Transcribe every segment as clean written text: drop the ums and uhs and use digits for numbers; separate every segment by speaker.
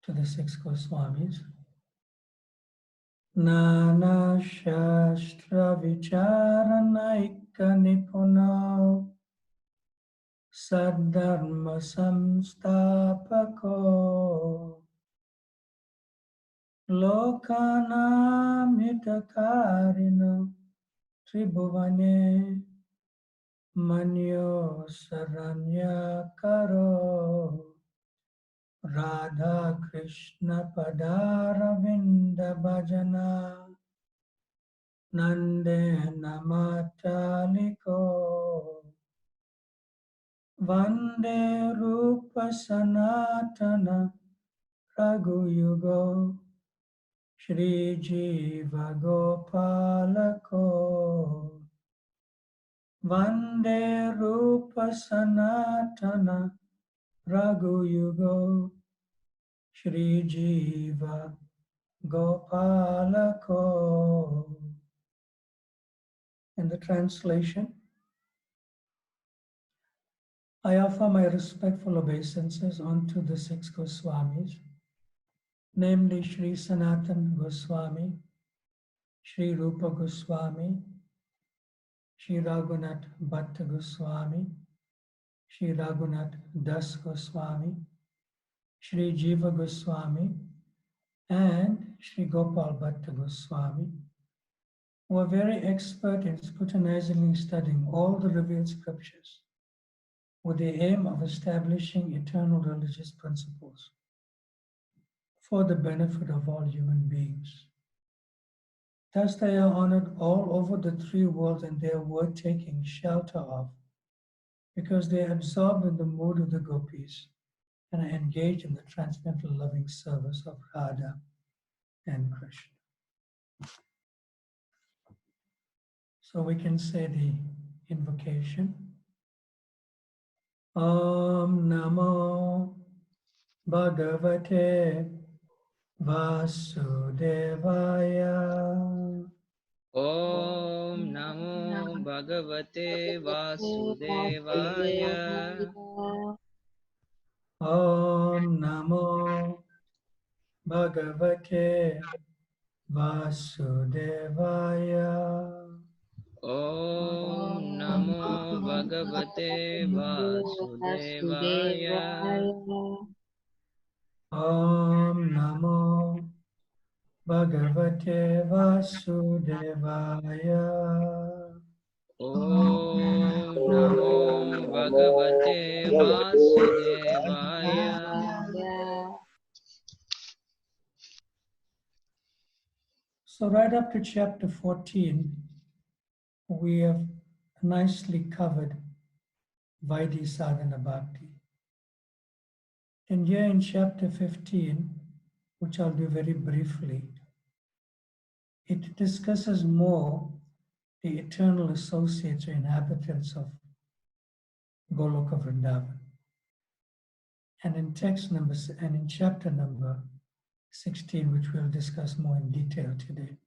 Speaker 1: to the six Goswamis. Nana Shastra Vicharanaika Nipuno Saddharma Samstapako Lokanam Hitakarino Tribhuvane Manyo Saranya Karo Radha Krishna Padaravinda Bhajana Nande Namataliko Vande Rupa Sanatana Raghuyugo Shri Jiva Gopalako Vande Rupa Sanatana Raghuyugo Shri Jiva Gopalako. In the translation, I offer my respectful obeisances unto the six Goswamis, namely Shri Sanatan Goswami, Shri Rupa Goswami, Shri Raghunath Bhatta Goswami, Shri Raghunath Das Goswami, Shri Jiva Goswami, and Shri Gopal Bhatta Goswami, who are very expert in scrutinizingly studying all the revealed scriptures with the aim of establishing eternal religious principles for the benefit of all human beings. Thus they are honored all over the three worlds, and they are worth taking shelter of, because they are absorbed in the mood of the gopis and are engaged in the transcendental loving service of Radha and Krishna. So we can say the invocation. Om Namo Bhagavate Vasudevaya.
Speaker 2: Om Namo Bhagavate Vasudevaya.
Speaker 1: Om Namo Bhagavate Vasudevaya.
Speaker 2: Om Namo Bhagavate Vasudevaya.
Speaker 1: Om Namo Bhagavate Vasudevaya.
Speaker 2: Om Namo Bhagavate Vasudevaya.
Speaker 1: So right up to chapter 14, we have nicely covered Vaidhi Sadhana Bhakti. And here in chapter 15, which I'll do very briefly, it discusses more the eternal associates or inhabitants of Goloka Vrindavan. And in chapter number 16, which we'll discuss more in detail today,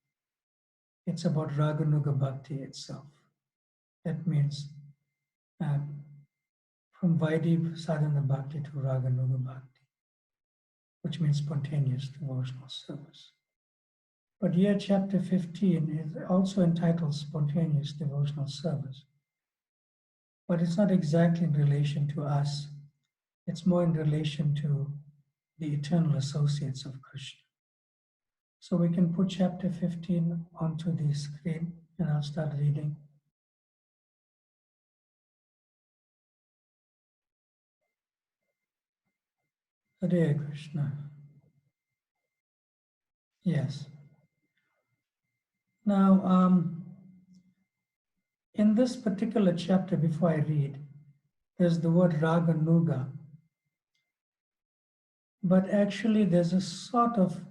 Speaker 1: it's about Raganuga Bhakti itself. That means from Vaidhi Sadhana Bhakti to Raganuga Bhakti, which means spontaneous devotional service. But here, chapter 15 is also entitled Spontaneous Devotional Service. But it's not exactly in relation to us. It's more in relation to the eternal associates of Krishna. So we can put chapter 15 onto the screen, and I'll start reading. Hare Krishna. Yes. Now, in this particular chapter, before I read, there's the word Raganuga. But actually, there's a sort of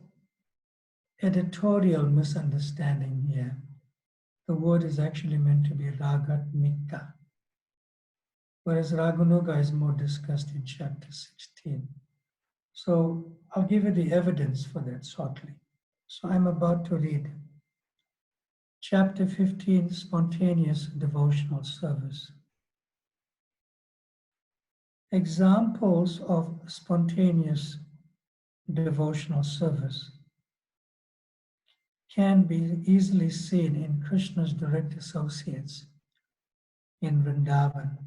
Speaker 1: editorial misunderstanding here. The word is actually meant to be Ragatmika, whereas Raganuga is more discussed in chapter 16. So I'll give you the evidence for that shortly. So I'm about to read chapter 15, Spontaneous Devotional Service. Examples of spontaneous devotional service can be easily seen in Krishna's direct associates in Vrindavan.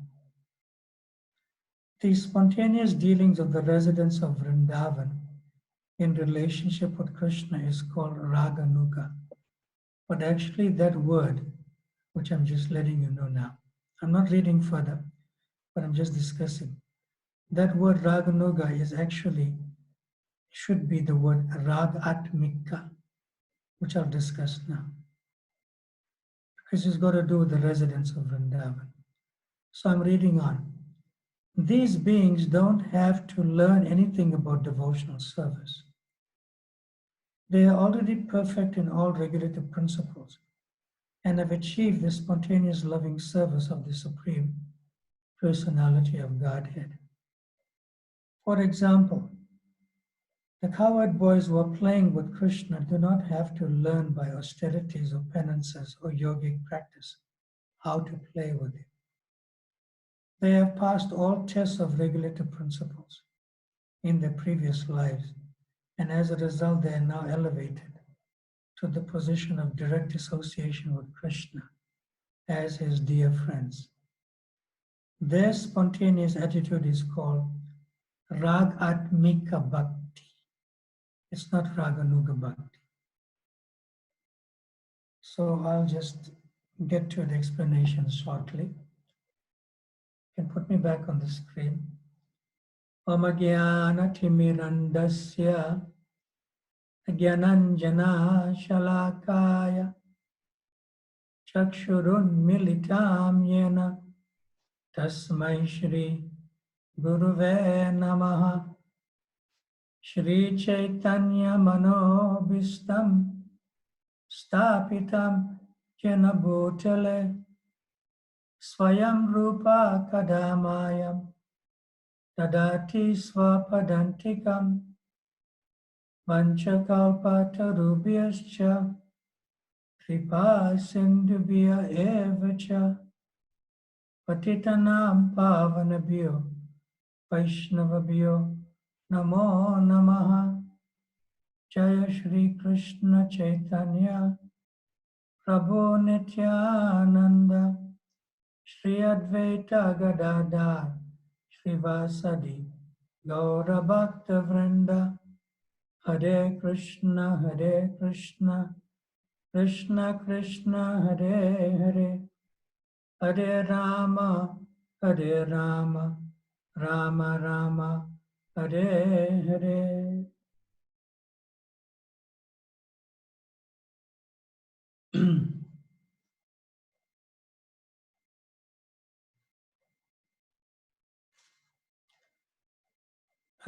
Speaker 1: The spontaneous dealings of the residents of Vrindavan in relationship with Krishna is called Raganuga. But actually that word, which I'm just letting you know now, I'm not reading further, but I'm just discussing. That word Raganuga is actually, should be the word Ragatmika, which I'll discuss now. Because it's got to do with the residents of Vrindavan. So I'm reading on. These beings don't have to learn anything about devotional service. They are already perfect in all regulative principles and have achieved the spontaneous loving service of the Supreme Personality of Godhead. For example, the cowherd boys who are playing with Krishna do not have to learn by austerities or penances or yogic practice how to play with it. They have passed all tests of regulative principles in their previous lives, and as a result, they are now elevated to the position of direct association with Krishna as his dear friends. Their spontaneous attitude is called Ragatmika Bhakti. It's not Raganuga Bhakti. So I'll just get to the explanation shortly. You can put me back on the screen. Amagyana Timirandasya Gyananjana Shalakaya Chakshurun Militam Yena Tasmai Shri Guruve Namaha Shri Chaitanya Manobhistam Stapitam Jena Bhutale Swayam Rupa Kadamayam Dadati Swapadantikam Vanchakalpatarubhyascha Kripa Sindhubhya Evacha Patitanam Pavanabhyo Vaishnavabhyo Namo Namaha Jaya Shri Krishna Chaitanya Prabhu Nityananda Shri Advaita Gadadhar Srivasadi Gaura Bhakta Vrinda Hare Krishna Krishna Krishna Hare Hare Hare Rama Rama Rama Hare Hare.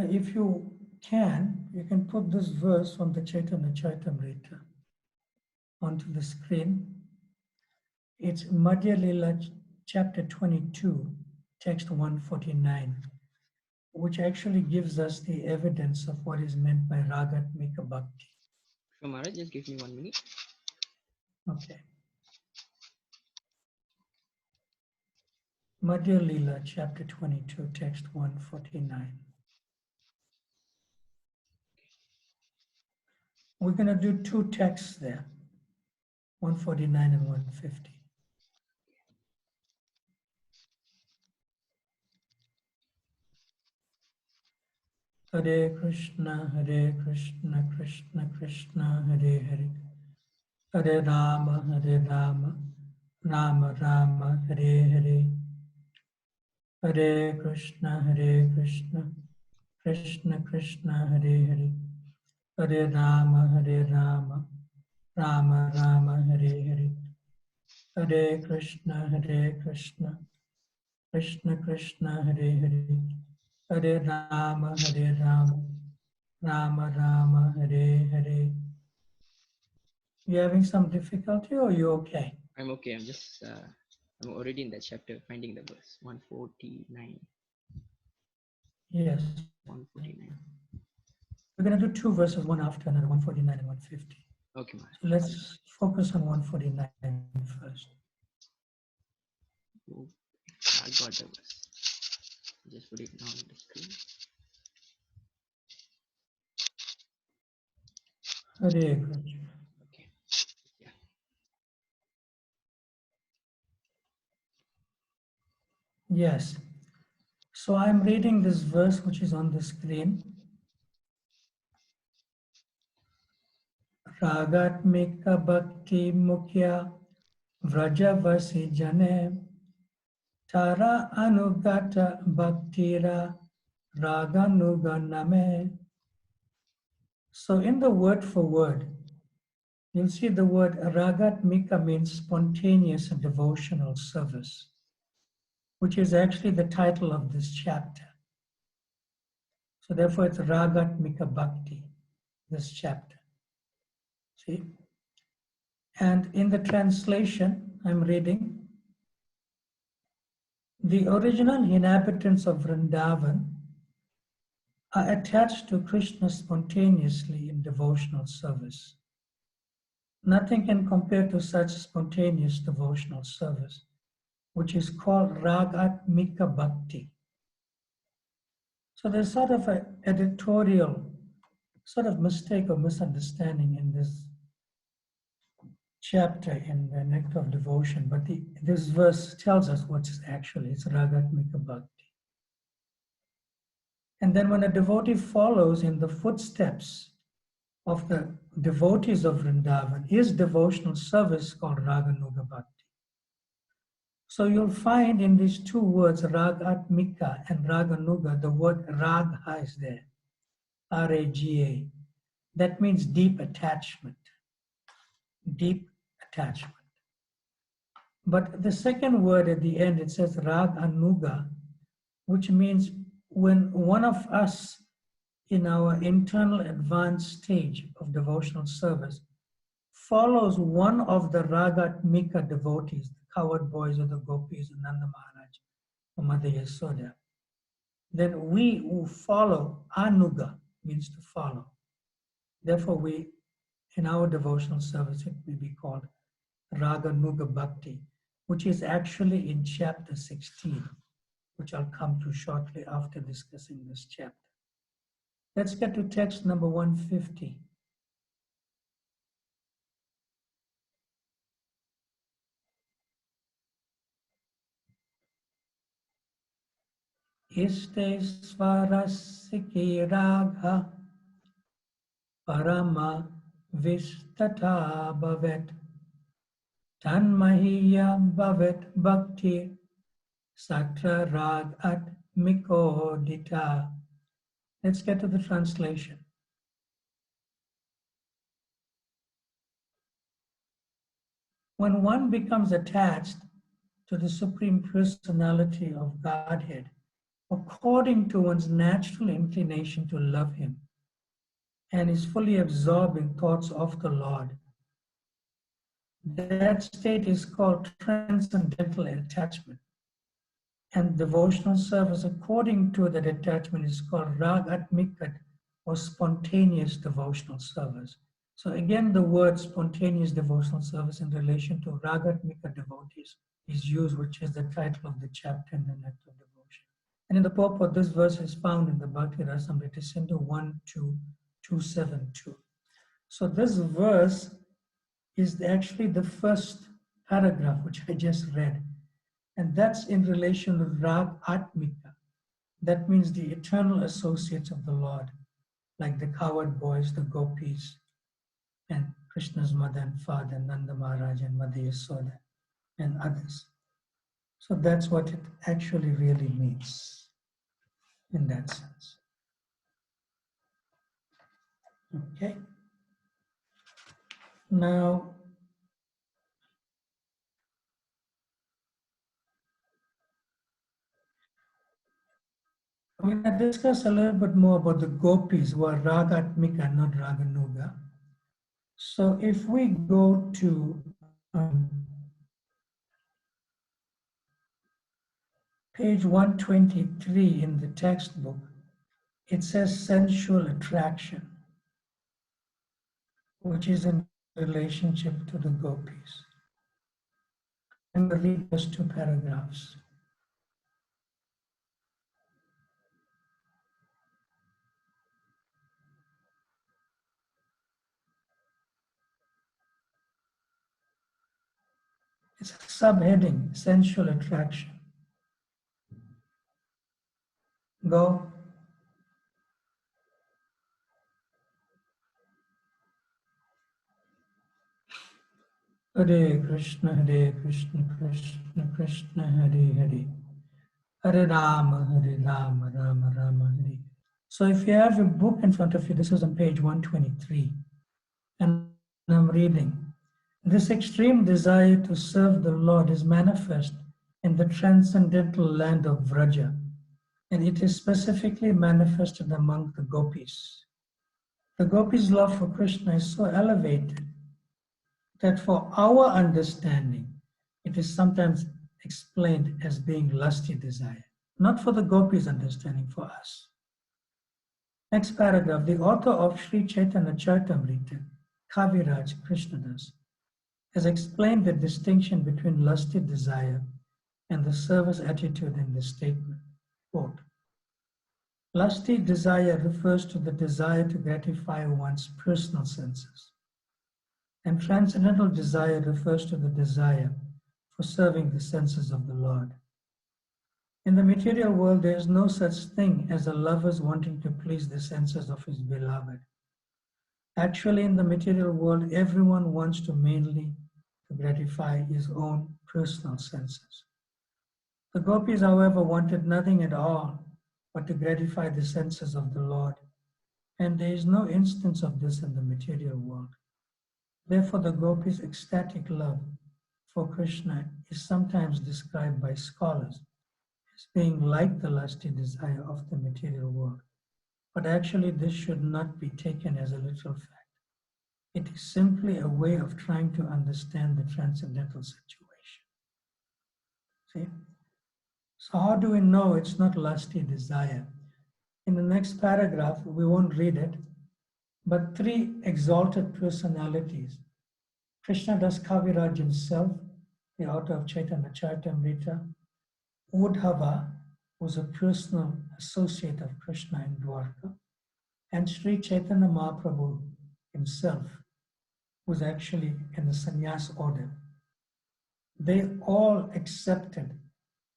Speaker 1: If you can put this verse from the Chaitanya Chaitamrita onto the screen. It's Madhya Lila chapter 22, text 149, which actually gives us the evidence of what is meant by Ragatmika Bhakti.
Speaker 2: So Maharaj, just give me 1 minute.
Speaker 1: Okay. Madhya Lila chapter 22, text 149. We're going to do two texts there, 149 and 150. Hare Krishna, Krishna Krishna, Hare Hare. Hare Rama, Rama Rama, Hare Hare. Hare Krishna, Krishna Krishna, Hare Hare. Hare Rama, Rama Rama, Hare Hare. Hare Krishna, Krishna Krishna, Hare Hare. Hare Rama, Rama Rama, Hare Hare. You having some difficulty or you okay?
Speaker 2: I'm okay. I'm already in that chapter, finding the verse 149.
Speaker 1: Yes.
Speaker 2: 149.
Speaker 1: We're going to do two verses, one after another, 149 and 150.
Speaker 2: Okay, Maharaj.
Speaker 1: So let's focus on 149 first.
Speaker 2: Oh, I got the verse. Just put it now on the screen.
Speaker 1: Hare Krishna.
Speaker 2: Okay. Yeah.
Speaker 1: Yes. So I'm reading this verse which is on the screen. Ragatmika bhakti mukhya vrajavasi jane tara anugata bhaktira raganuganame. So in the word for word, you'll see the word ragatmika means spontaneous and devotional service, which is actually the title of this chapter. So therefore it's ragatmika bhakti, this chapter. See? And in the translation, I'm reading, the original inhabitants of Vrindavan are attached to Krishna spontaneously in devotional service. Nothing can compare to such spontaneous devotional service, which is called Ragatmika Bhakti. So there's sort of an editorial sort of mistake or misunderstanding in this chapter in the Nectar of Devotion, but this verse tells us what is actually, it's Ragatmika Bhakti. And then when a devotee follows in the footsteps of the devotees of Vrindavan, his devotional service called Raganuga Bhakti. So you'll find in these two words, Ragatmika and Raganuga, the word Ragha is there, R-A-G-A. That means deep attachment, deep attachment. But the second word at the end, it says Raganuga, which means when one of us in our internal advanced stage of devotional service follows one of the Ragatmika devotees, the coward boys or the gopis, Nanda Maharaj, or Mother Yasoda, then we who follow, Anuga means to follow. Therefore, we, in our devotional service, it will be called Raganuga Bhakti, which is actually in chapter 16, which I'll come to shortly after discussing this chapter. Let's get to text number 150. Iste svarasiki ragha parama vistata bhavet tanmahiya bhavet bhakti satra rag at mikodita. Let's get to the translation. When one becomes attached to the Supreme Personality of Godhead, according to one's natural inclination to love Him, and is fully absorbed in thoughts of the Lord, that state is called transcendental attachment. And devotional service according to that attachment is called ragatmikat, or spontaneous devotional service. So again, the word spontaneous devotional service in relation to ragatmika devotees is used, which is the title of the chapter in the Nectar of Devotion. And in the purport, this verse is found in the Bhakti Rasamrita Sindhu 12272. So this verse is actually the first paragraph which I just read. And that's in relation to Rag Atmika. That means the eternal associates of the Lord, like the coward boys, the gopis, and Krishna's mother and father, Nanda Maharaj and Mother Yasoda, and others. So that's what it actually really means in that sense. Okay. Now, we're going to discuss a little bit more about the gopis who are Ragatmika, not Raganuga. So if we go to page 123 in the textbook, it says sensual attraction, which is in relationship to the gopis. I'm going to read those two paragraphs. It's a subheading, sensual attraction. Go. Hare Krishna, Krishna Krishna, Hare Hare. Hare Rama, Rama Rama, Hare. So if you have your book in front of you, this is on page 123, and I'm reading. This extreme desire to serve the Lord is manifest in the transcendental land of Vraja, and it is specifically manifested among the gopis. The gopis' love for Krishna is so elevated that for our understanding, it is sometimes explained as being lusty desire. Not for the gopis' understanding, for us. Next paragraph, the author of Sri Chaitanya Charitamrita, Kaviraj Krishnadas, has explained the distinction between lusty desire and the service attitude in this statement. Quote, lusty desire refers to the desire to gratify one's personal senses, and transcendental desire refers to the desire for serving the senses of the Lord. In the material world, there is no such thing as a lover's wanting to please the senses of his beloved. Actually, in the material world, everyone wants to mainly to gratify his own personal senses. The gopis, however, wanted nothing at all but to gratify the senses of the Lord, and there is no instance of this in the material world. Therefore, the gopis' ecstatic love for Krishna is sometimes described by scholars as being like the lusty desire of the material world. But actually, this should not be taken as a literal fact. It is simply a way of trying to understand the transcendental situation. See? So how do we know it's not lusty desire? In the next paragraph, we won't read it, but three exalted personalities, Krishnadas Kaviraj himself, the author of Chaitanya Charitamrita, Uddhava, who was a personal associate of Krishna in Dwarka, and Sri Chaitanya Mahaprabhu himself, who was actually in the sannyas order. They all accepted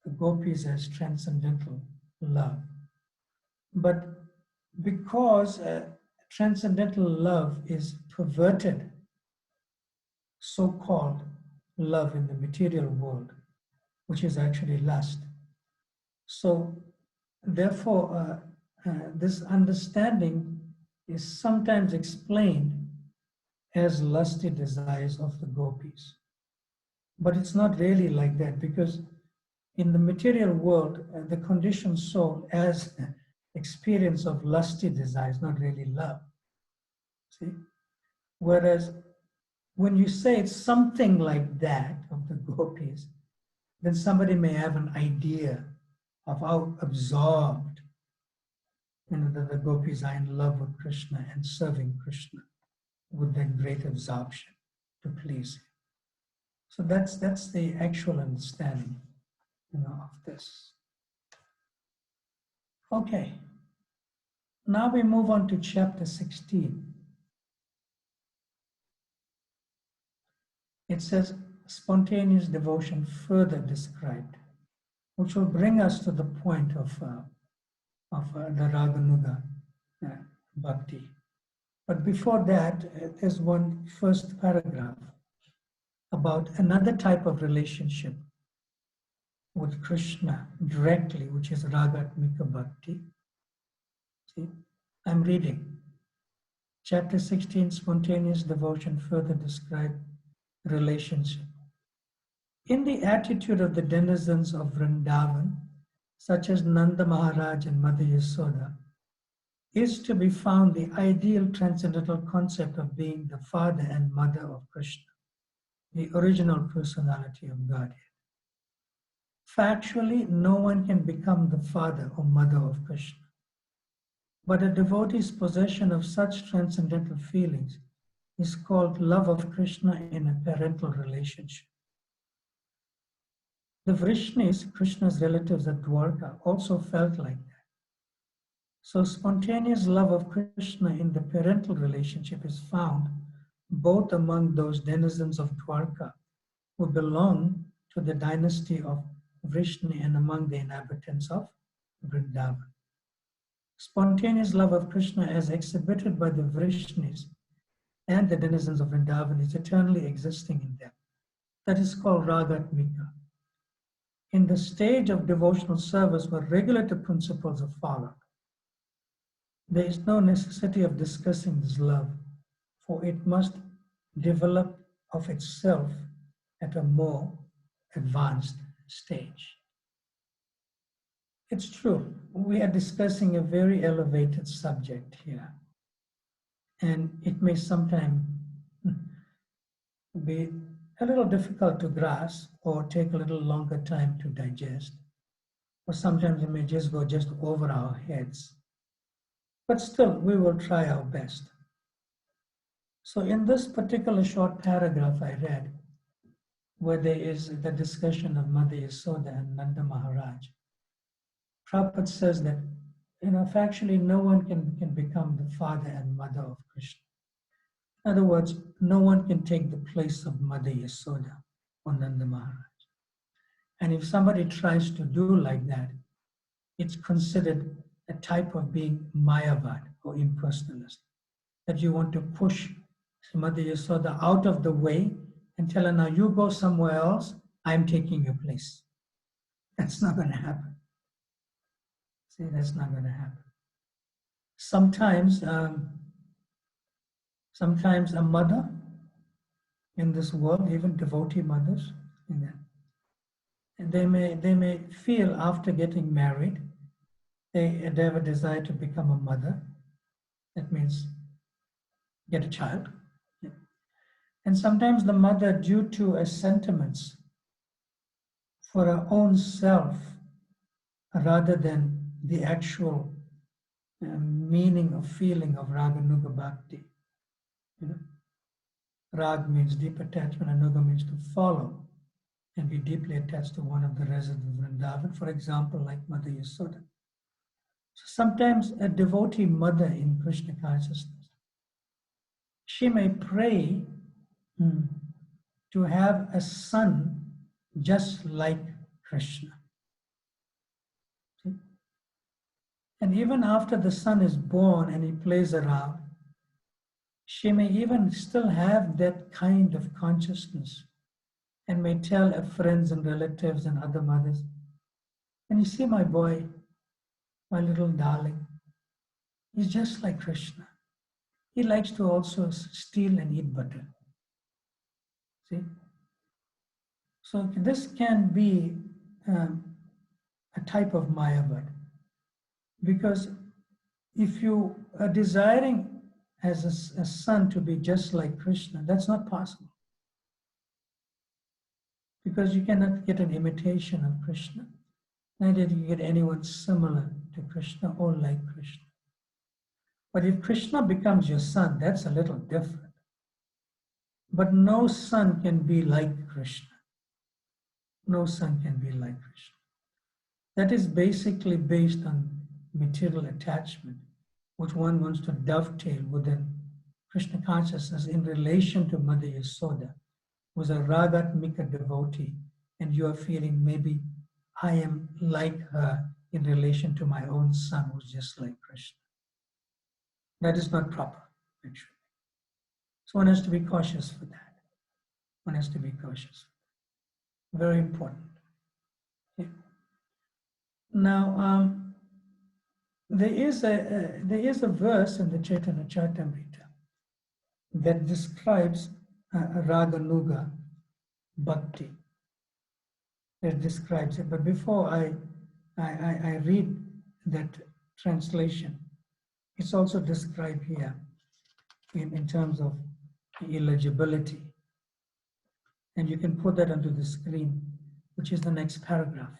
Speaker 1: the gopis as transcendental love. But because transcendental love is perverted, so-called love in the material world, which is actually lust. So therefore, this understanding is sometimes explained as lusty desires of the gopis. But it's not really like that, because in the material world, the conditioned soul has experience of lusty desires, not really love. See? Whereas when you say it's something like that of the gopis, then somebody may have an idea of how absorbed the gopis are in love with Krishna and serving Krishna with that great absorption to please him. So that's the actual understanding, of this. Okay. Now we move on to chapter 16. It says spontaneous devotion further described, which will bring us to the point of the Raganuga bhakti. But before that, there's one first paragraph about another type of relationship with Krishna directly, which is Ragatmika Bhakti. See, I'm reading. Chapter 16, spontaneous devotion further described relationship. In the attitude of the denizens of Vrindavan, such as Nanda Maharaj and Mother Yasoda, is to be found the ideal transcendental concept of being the father and mother of Krishna, the original personality of Godhead. Factually, no one can become the father or mother of Krishna, but a devotee's possession of such transcendental feelings is called love of Krishna in a parental relationship. The Vrishnis, Krishna's relatives at Dwarka, also felt like that. So spontaneous love of Krishna in the parental relationship is found both among those denizens of Dwarka who belong to the dynasty of Vishnu and among the inhabitants of Vrindavan. Spontaneous love of Krishna as exhibited by the Vrishnis and the denizens of Vrindavan is eternally existing in them. That is called Ragatmika. In the stage of devotional service where regulative principles are followed, there is no necessity of discussing this love, for it must develop of itself at a more advanced stage. It's true, we are discussing a very elevated subject here, and it may sometimes be a little difficult to grasp or take a little longer time to digest, or sometimes it may just go just over our heads. But still, we will try our best. So in this particular short paragraph I read, where there is the discussion of Mother Yasoda and Nanda Maharaj, Prabhupada says that, factually no one can become the father and mother of Krishna. In other words, no one can take the place of Mother Yasoda or Nanda Maharaj. And if somebody tries to do like that, it's considered a type of being Mayavad or impersonalist, that you want to push Mother Yasoda out of the way and tell her, now you go somewhere else, I'm taking your place. That's not going to happen. See, that's not going to happen. Sometimes a mother in this world, even devotee mothers, and they may feel after getting married, they have a desire to become a mother. That means get a child. And sometimes the mother, due to a sentiments for her own self, rather than the actual meaning or feeling of Raga Nuga Bhakti. Rag means deep attachment and Nuga means to follow and be deeply attached to one of the residents of Vrindavan, for example, like Mother Yasoda. So sometimes a devotee mother in Krishna consciousness, she may pray to have a son just like Krishna. See? And even after the son is born and he plays around, she may even still have that kind of consciousness and may tell her friends and relatives and other mothers, and you see my boy, my little darling, he's just like Krishna. He likes to also steal and eat butter. See? So this can be a type of Mayavad. Because if you are desiring as a son to be just like Krishna, that's not possible. Because you cannot get an imitation of Krishna. Neither do you get anyone similar to Krishna or like Krishna. But if Krishna becomes your son, that's a little different. But no son can be like Krishna. No son can be like Krishna. That is basically based on material attachment, which one wants to dovetail within Krishna consciousness in relation to Mother Yasoda, who was a Ragatmika devotee, and you are feeling maybe I am like her in relation to my own son who's just like Krishna. That is not proper, actually. So one has to be cautious for that. One has to be cautious. Very important. Okay. Now, there is a verse in the Chaitanya Charitamrita that describes Raganuga Bhakti. It describes it. But before I read that translation, it's also described here in terms of the eligibility. And you can put that onto the screen, which is the next paragraph.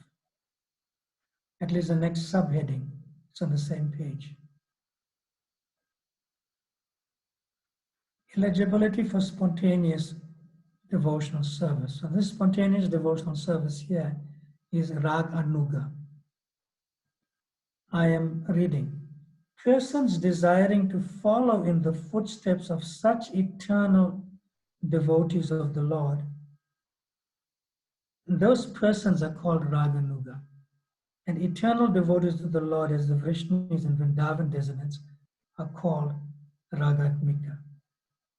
Speaker 1: At least the next subheading. It's on the same page. Eligibility for spontaneous devotional service. So this spontaneous devotional service here is Rag Anuga. I am reading. Persons desiring to follow in the footsteps of such eternal devotees of the Lord those persons are called Raganuga. And eternal devotees to the Lord, as the Vishnus and Vrindavan descendants, are called Ragatmika.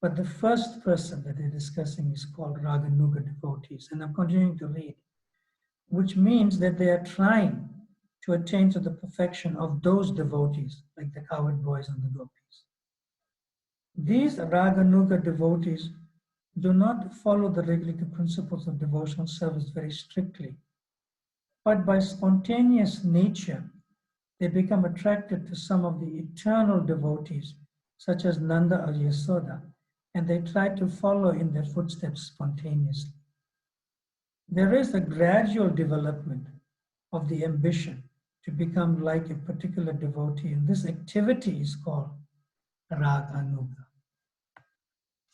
Speaker 1: But the first person that they're discussing is called Raganuga devotees. And I'm continuing to read, which means that they are trying to attain to the perfection of those devotees, like the cowherd boys and the gopis. These Raganuga devotees do not follow the regulative principles of devotional service very strictly, but by spontaneous nature, they become attracted to some of the eternal devotees, such as Nanda or Yasoda, and they try to follow in their footsteps spontaneously. There is a gradual development of the ambition to become like a particular devotee, and this activity is called Rag Anuga.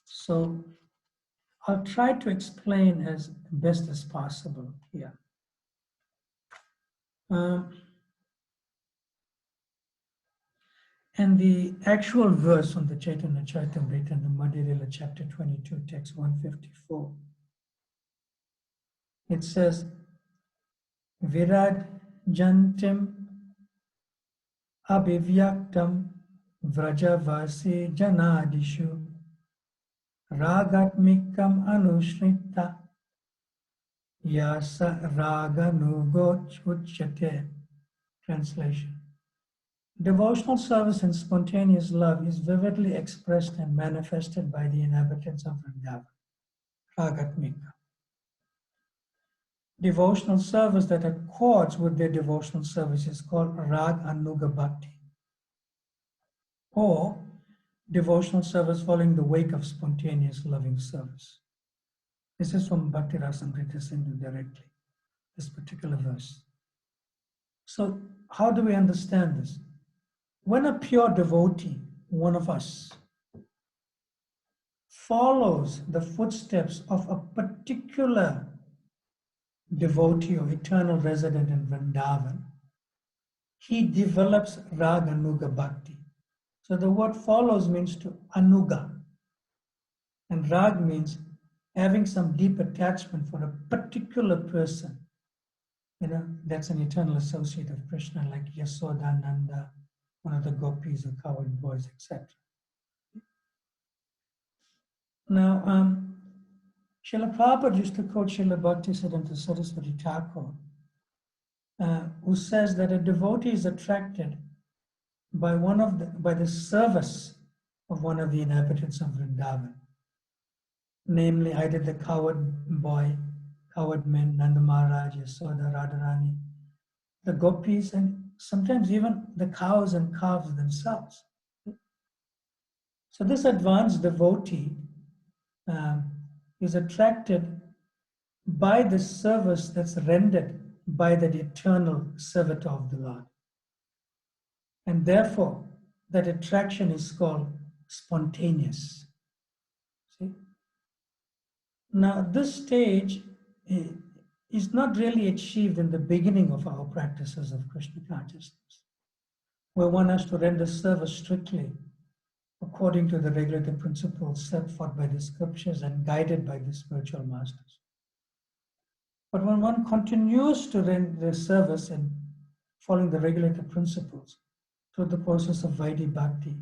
Speaker 1: So I'll try to explain as best as possible here. And the actual verse on the Chaitanya Charitamrita in the Madhya Lila, chapter 22, text 154, it says, Virad jantim abhivyaktam vrajavasi janadishu ragatmikam anushrita yasa raganugoch uchyate. Translation. Devotional service and spontaneous love is vividly expressed and manifested by the inhabitants of Vrindavan, Ragatmika. Devotional service that accords with their devotional service is called Rag Anuga Bhakti, or devotional service following the wake of spontaneous loving service. This is from Bhakti Rasamrita Sindhu directly, this particular verse. So how do we understand this? When a pure devotee, one of us, follows the footsteps of a particular devotee or eternal resident in Vrindavan, he develops Raga Anuga Bhakti. So the word follows means to anuga, and rag means having some deep attachment for a particular person. That's an eternal associate of Krishna, like Yasoda, Nanda, one of the gopis or cowherd boys, etc. Now, Srila Prabhupada used to quote Srila Bhaktisiddhanta Saraswati Thakur, who says that a devotee is attracted by the service of one of the inhabitants of Vrindavan, namely either the cowherd boy, cowherd men, Nanda Maharaj, Yasoda, Radharani, the gopis, and sometimes even the cows and calves themselves. So this advanced devotee is attracted by the service that's rendered by the eternal servitor of the Lord. And therefore, that attraction is called spontaneous. See? Now, this stage is not really achieved in the beginning of our practices of Krishna consciousness, where one has to render service strictly according to the regulative principles set forth by the scriptures and guided by the spiritual masters. But when one continues to render service and following the regulative principles through the process of Vaidhi Bhakti,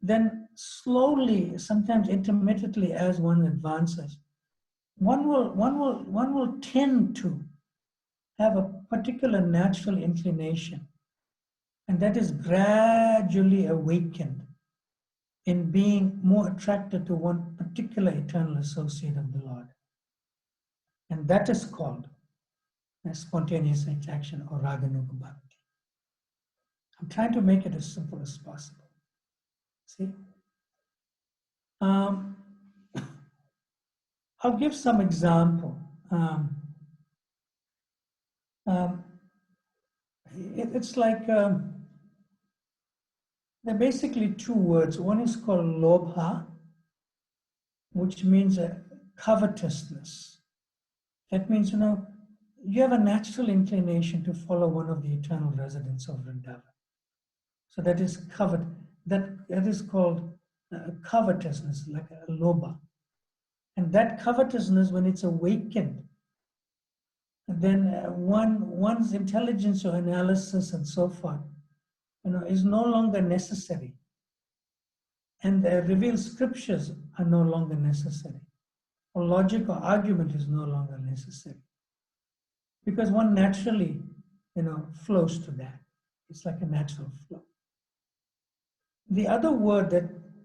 Speaker 1: then slowly, sometimes intermittently as one advances, one will tend to have a particular natural inclination, and that is gradually awakened in being more attracted to one particular eternal associate of the Lord. And that is called a spontaneous attraction or Raganuga Bhakti. I'm trying to make it as simple as possible. See? I'll give some example. It's like there are basically two words. One is called lobha, which means covetousness. That means, you have a natural inclination to follow one of the eternal residents of Vrindavan. So that is covet. That is called covetousness, like a lobha. And that covetousness, when it's awakened, then one's intelligence or analysis and so forth, is no longer necessary. And the revealed scriptures are no longer necessary. Or logic or argument is no longer necessary. Because one naturally, flows to that. It's like a natural flow. The other word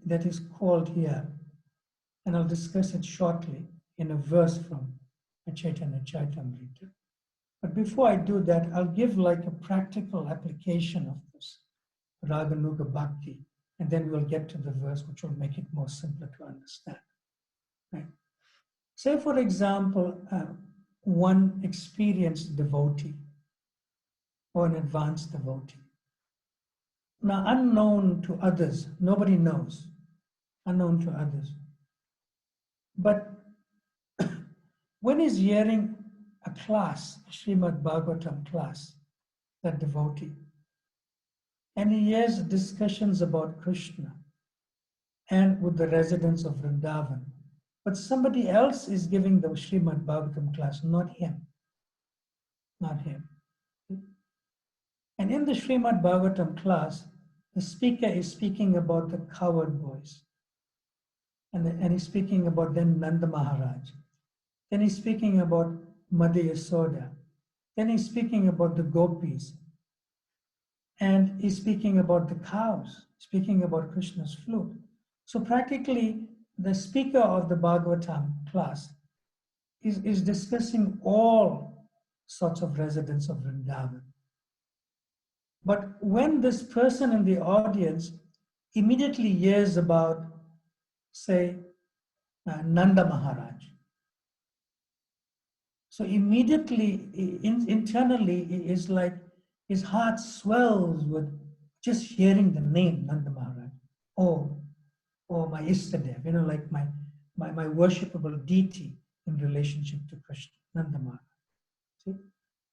Speaker 1: that is called here, and I'll discuss it shortly in a verse from Chaitanya Charitamrita. But before I do that, I'll give like a practical application of this Raganuga Bhakti, and then we'll get to the verse which will make it more simpler to understand. Right? Say, for example, one experienced devotee or an advanced devotee. Now, unknown to others, nobody knows, unknown to others. But when he's hearing a class, a Srimad Bhagavatam class, that devotee, and he hears discussions about Krishna and with the residents of Vrindavan, but somebody else is giving the Srimad Bhagavatam class, not him. Not him. And in the Srimad Bhagavatam class, the speaker is speaking about the coward boys. And he's speaking about then Nanda Maharaj. Then he's speaking about Madhya Yasoda. Then he's speaking about the gopis. And he's speaking about the cows, speaking about Krishna's flute. So practically, the speaker of the Bhagavatam class is discussing all sorts of residents of Vrindavan. But when this person in the audience immediately hears about, say, Nanda Maharaj, so immediately, internally, is like his heart swells with just hearing the name Nanda Maharaj. Oh, my Istadev, like my worshipable deity in relationship to Krishna, Nanda Maharaj. See?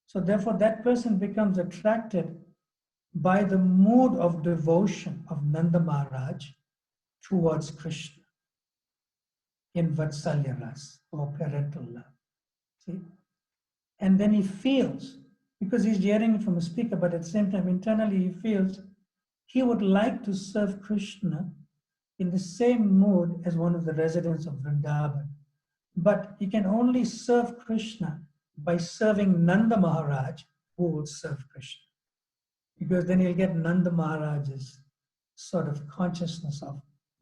Speaker 1: So therefore, that person becomes attracted by the mood of devotion of Nanda Maharaj towards Krishna in Vatsalya Ras, or parental love. See? And then he feels, because he's hearing it from a speaker, but at the same time, internally, he feels he would like to serve Krishna in the same mood as one of the residents of Vrindavan. But he can only serve Krishna by serving Nanda Maharaj, who will serve Krishna. Because then he'll get Nanda Maharaj's sort of consciousness of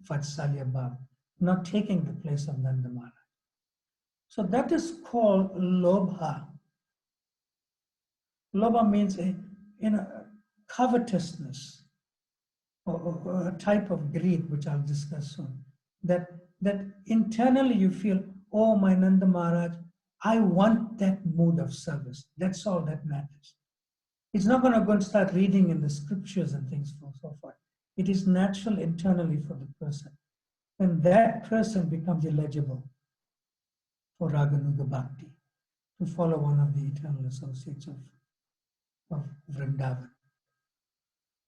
Speaker 1: Vatsalya Bhav, not taking the place of Nanda Maharaj. So that is called Lobha. Lobha means covetousness, or a type of greed, which I'll discuss soon. That internally you feel, oh, my Nanda Maharaj, I want that mood of service. That's all that matters. It's not going to go and start reading in the scriptures and things and so forth. It is natural internally for the person. And that person becomes eligible for Raganuga Bhakti, to follow one of the eternal associates of Vrindavan.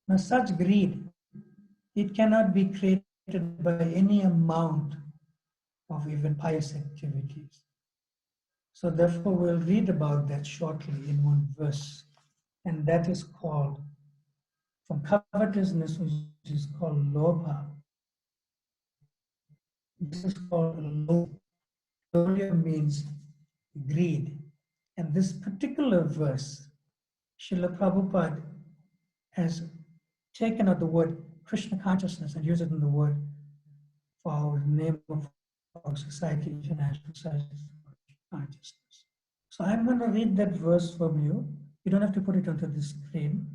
Speaker 1: Now, such greed, it cannot be created by any amount of even pious activities. So therefore, we'll read about that shortly in one verse. And that is called, from covetousness, which is called Lobha. This is called Lobha. Lobha means greed. And this particular verse, Srila Prabhupada has taken out the word Krishna consciousness and used it in the word for our name of our society, International Society for Consciousness. So I'm going to read that verse from you. You don't have to put it onto the screen.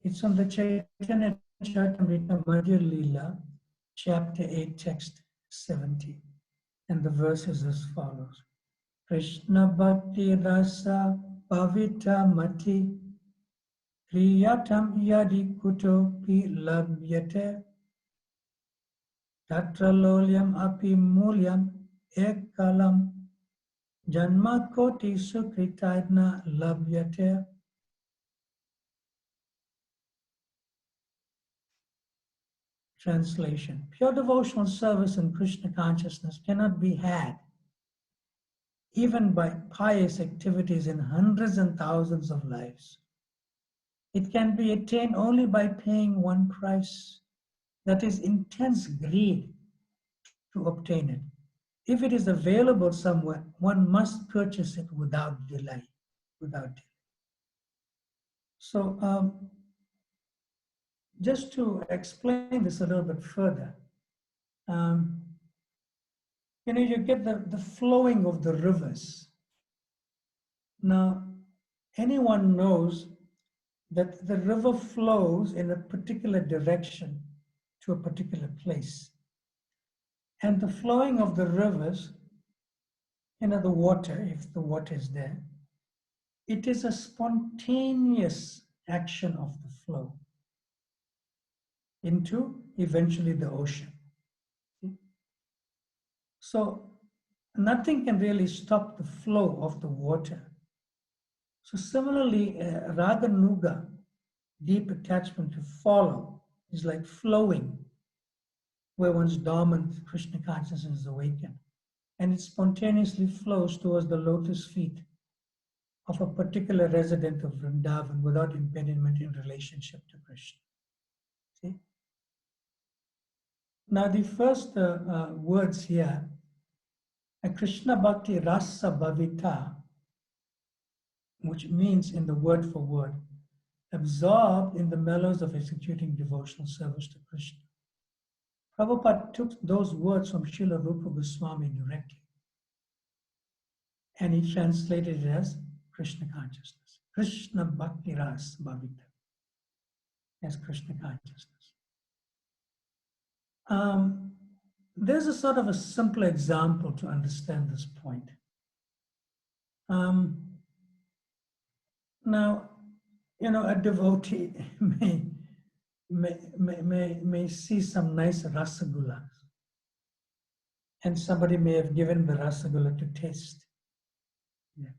Speaker 1: It's on the Chaitanya Charitamrita Madhya Leela, chapter 8, text 70. And the verse is as follows. Krishna Bhakti Rasa Pavita Mati Kriyatam Yadi Kuto Pi Labhyate Tatra Lolyam Api Mulyam Ekalam Janma Koti Sukritaidna Labhyate. Translation. Pure devotional service in Krishna consciousness cannot be had even by pious activities in hundreds and thousands of lives. It can be attained only by paying one price, that is intense greed to obtain it. If it is available somewhere, one must purchase it without delay. Without delay. So, just to explain this a little bit further, um, you get the flowing of the rivers. Now, anyone knows that the river flows in a particular direction to a particular place. And the flowing of the rivers, the water, if the water is there, it is a spontaneous action of the flow into eventually the ocean. So nothing can really stop the flow of the water. So similarly, Raga Nuga, deep attachment to follow, is like flowing, where one's dormant Krishna consciousness is awakened. And it spontaneously flows towards the lotus feet of a particular resident of Vrindavan without impediment in relationship to Krishna. See? Now the first words here, Krishna Bhakti Rasa Bhavita, which means in the word for word, absorbed in the mellows of executing devotional service to Krishna. Prabhupada took those words from Srila Rupa Goswami directly, and he translated it as Krishna consciousness. Krishna Bhakti Ras Bhavita as Krishna consciousness. There's a sort of a simple example to understand this point. Now, a devotee may see some nice rasagullas, and somebody may have given the rasagula to taste. Yeah.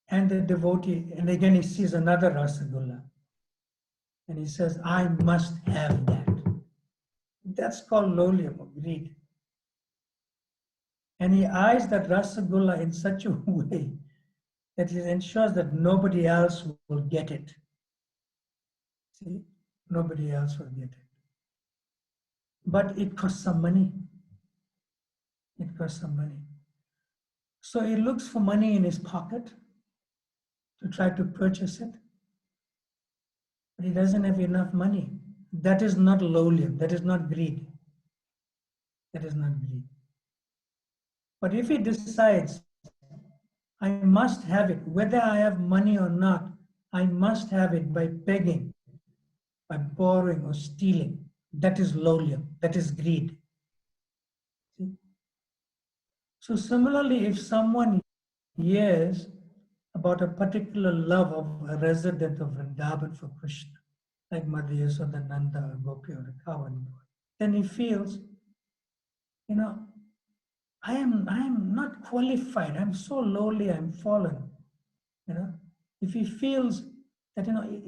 Speaker 1: And the devotee, and again he sees another rasagula, and he says, I must have that. That's called lolium or greed. And he eyes that rasagula in such a way that it ensures that nobody else will get it. See, nobody else will get it. But it costs some money. It costs some money. So he looks for money in his pocket to try to purchase it. But he doesn't have enough money. That is not lolium. That is not greed. That is not greed. But if he decides, I must have it, whether I have money or not, I must have it by begging, by borrowing or stealing. That is lolium. That is greed. See? So similarly, if someone hears about a particular love of a resident of Vrindavan for Krishna, like Mother Yasoda, Nanda, Gopi, or a cow and boy, then he feels, I am not qualified. I'm so lowly. I'm fallen. If he feels that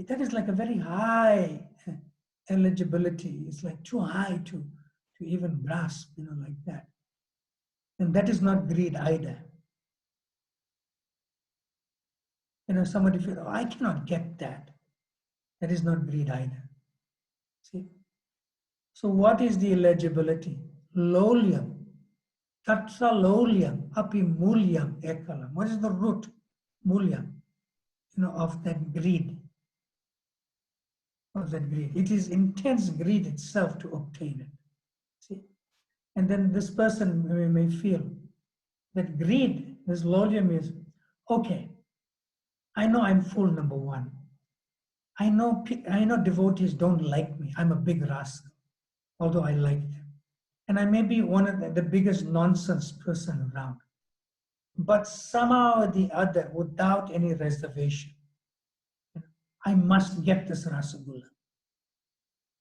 Speaker 1: that is like a very high eligibility, it's like too high to even grasp, like that. And that is not greed either. Somebody feels, oh, I cannot get that. That is not greed either. See? So what is the eligibility? Lolium. Tatra lolium, api mulyam ekalam. What is the root? Mulyam, of that greed. Of that greed. It is intense greed itself to obtain it. See? And then this person may feel that greed, this lolium is, okay, I know I'm full, number one. I know devotees don't like me. I'm a big rascal, although I like them. And I may be one of the biggest nonsense person around. But somehow or the other, without any reservation, I must get this rasagula.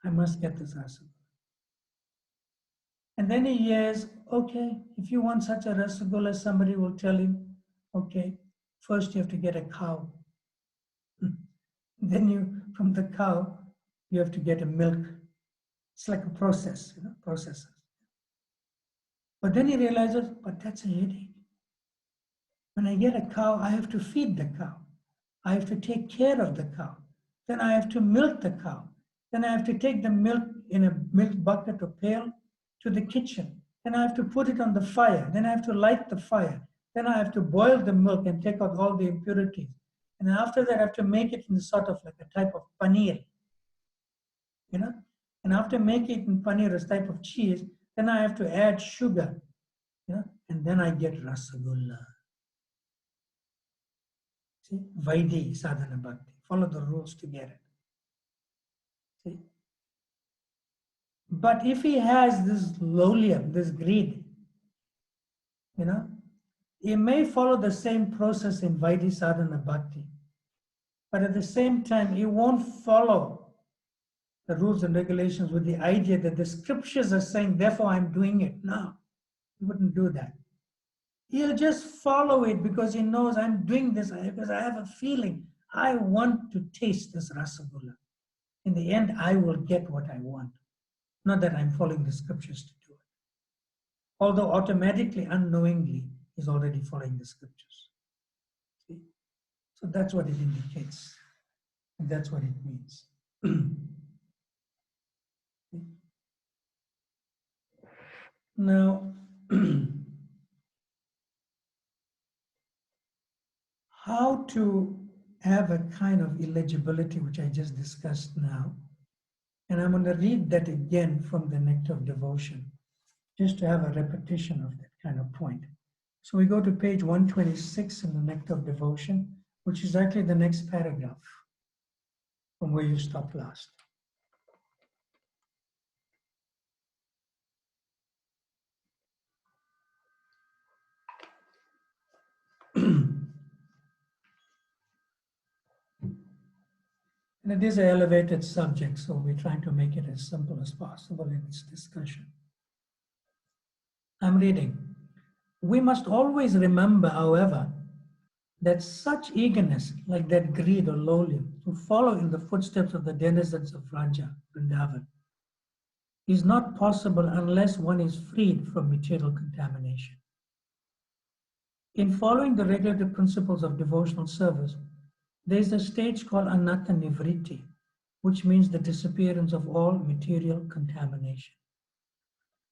Speaker 1: I must get this rasagula. And then he hears, okay, if you want such a rasagula, somebody will tell him, okay, first you have to get a cow. Then from the cow, you have to get a milk. It's like a process, processes. But then he realizes, but that's a headache. When I get a cow, I have to feed the cow. I have to take care of the cow. Then I have to milk the cow. Then I have to take the milk in a milk bucket or pail to the kitchen. Then I have to put it on the fire. Then I have to light the fire. Then I have to boil the milk and take out all the impurities. And after that, I have to make it in sort of like a type of paneer, you know. And after making it in paneer, as type of cheese, then I have to add sugar, you know, and then I get rasagulla. See, Vaidhi sadhana bhakti. Follow the rules to get it. See? But if he has this lowlium, this greed, you know, he may follow the same process in Vaidhi sadhana bhakti. But at the same time, he won't follow the rules and regulations with the idea that the scriptures are saying, therefore I'm doing it. No, he wouldn't do that. He'll just follow it because he knows I'm doing this because I have a feeling I want to taste this rasagulla. In the end, I will get what I want. Not that I'm following the scriptures to do it. Although automatically, unknowingly, he's already following the scriptures. See? So that's what it indicates. And that's what it means. Now, how to have a kind of illegibility, which I just discussed now. And I'm going to read that again from the Nectar of Devotion, just to have a repetition of that kind of point. So we go to page 126 in the Nectar of Devotion, which is actually the next paragraph from where you stopped last. And it is an elevated subject, so we're trying to make it as simple as possible in this discussion. I'm reading. We must always remember, however, that such eagerness, like that greed or lowlium, to follow in the footsteps of the denizens of Raja, Vrindavan, is not possible unless one is freed from material contamination. In following the regulative principles of devotional service, there is a stage called anatta nivritti, which means the disappearance of all material contamination.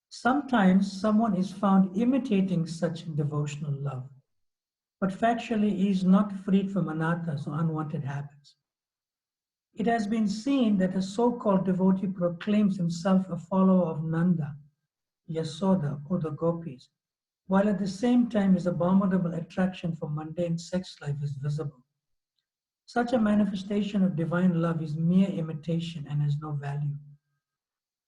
Speaker 1: Sometimes someone is found imitating such devotional love, but factually he is not freed from anattas or unwanted habits. It has been seen that a so-called devotee proclaims himself a follower of Nanda, Yasoda, or the gopis, while at the same time his abominable attraction for mundane sex life is visible. Such a manifestation of divine love is mere imitation and has no value.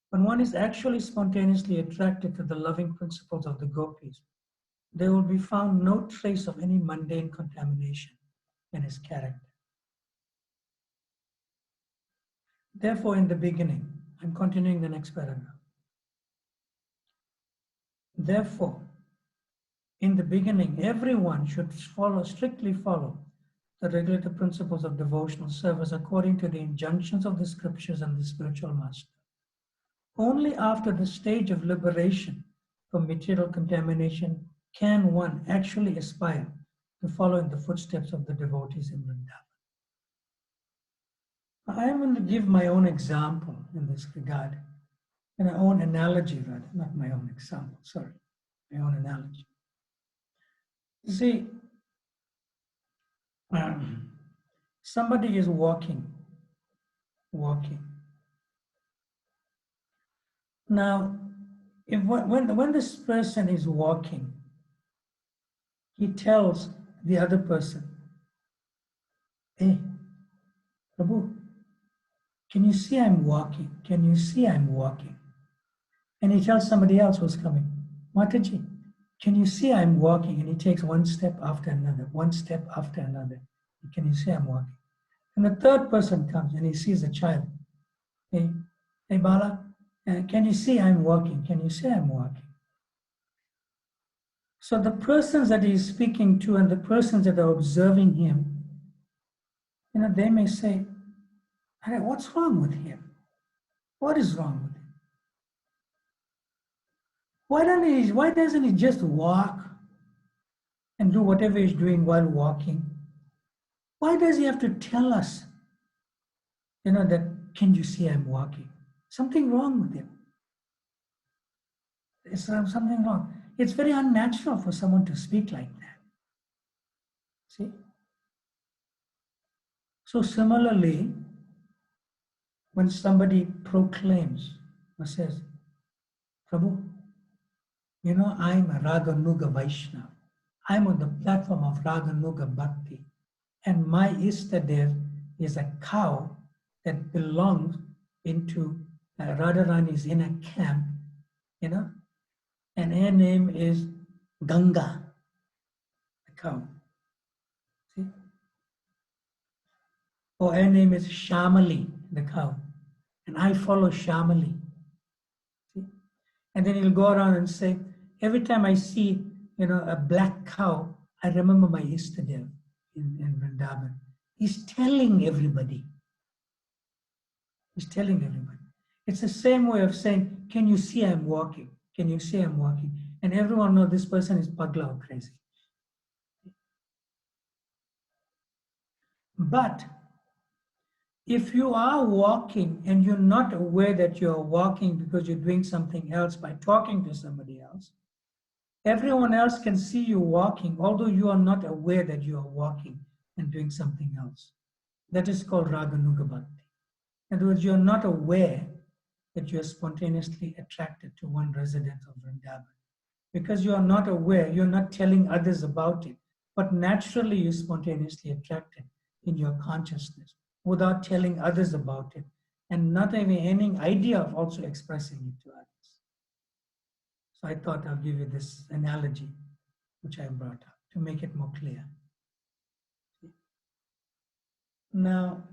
Speaker 1: When one is actually spontaneously attracted to the loving principles of the gopis, there will be found no trace of any mundane contamination in his character. Therefore, in the beginning, I'm continuing the next paragraph. Therefore, in the beginning, everyone should strictly follow the regulative principles of devotional service according to the injunctions of the scriptures and the spiritual master. Only after the stage of liberation from material contamination can one actually aspire to follow in the footsteps of the devotees in Vrindavan. I am going to give my own example in this regard, and my own analogy rather, not my own example, sorry, my own analogy. You see, somebody is walking. Now, when this person is walking, he tells the other person, hey, Prabhu, can you see I'm walking? Can you see I'm walking? And he tells somebody else who's coming, Mataji, can you see I'm walking? And he takes one step after another, one step after another. Can you see I'm walking? And the third person comes and he sees a child. Hey, Bala, can you see I'm walking? Can you see I'm walking? So the persons that he's speaking to and the persons that are observing him, they may say, what's wrong with him? What is wrong with him? Why doesn't he just walk and do whatever he's doing while walking, why does he have to tell us, that, can you see I'm walking? Something wrong with him. Is there something wrong? It's very unnatural for someone to speak like that. See? So similarly, when somebody proclaims or says, Prabhu, I'm a Raganuga Vaishnava. I'm on the platform of Raganuga Bhakti. And my Istadev is a cow that belongs into Radharani's inner camp, and her name is Ganga, the cow. See? Or her name is Shamali, the cow. And I follow Shamali. See? And then he'll go around and say, every time I see, a black cow, I remember my Istadev in Vrindavan. He's telling everybody. He's telling everybody. It's the same way of saying, can you see I'm walking? Can you see I'm walking? And everyone knows this person is pagla or crazy. But if you are walking and you're not aware that you're walking because you're doing something else by talking to somebody else, everyone else can see you walking, although you are not aware that you are walking and doing something else. That is called Raganuga Bhakti. In other words, you're not aware that you're spontaneously attracted to one resident of Vrindavan. Because you are not aware, you're not telling others about it, but naturally you're spontaneously attracted in your consciousness without telling others about it and not having any idea of also expressing it to others. So I thought I'll give you this analogy which I brought up to make it more clear. Now,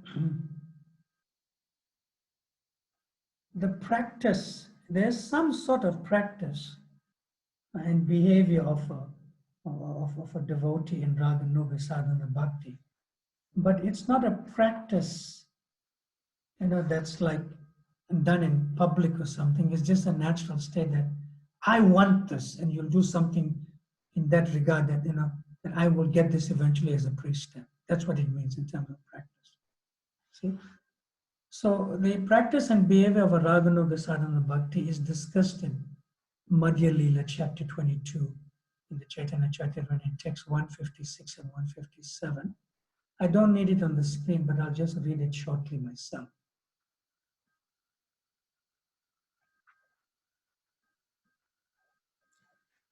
Speaker 1: the practice, there's some sort of practice and behavior of a devotee in Raganuga Sadhana Bhakti. But it's not a practice, that's like done in public or something. It's just a natural state that I want this, and you'll do something in that regard that, that I will get this eventually as a priest step. That's what it means in terms of practice. See? So the practice and behavior of a Raganuga Sadhana Bhakti is discussed in Madhya Leela, chapter 22, in the Chaitanya Charitamrita, text 156 and 157. I don't need it on the screen, but I'll just read it shortly myself.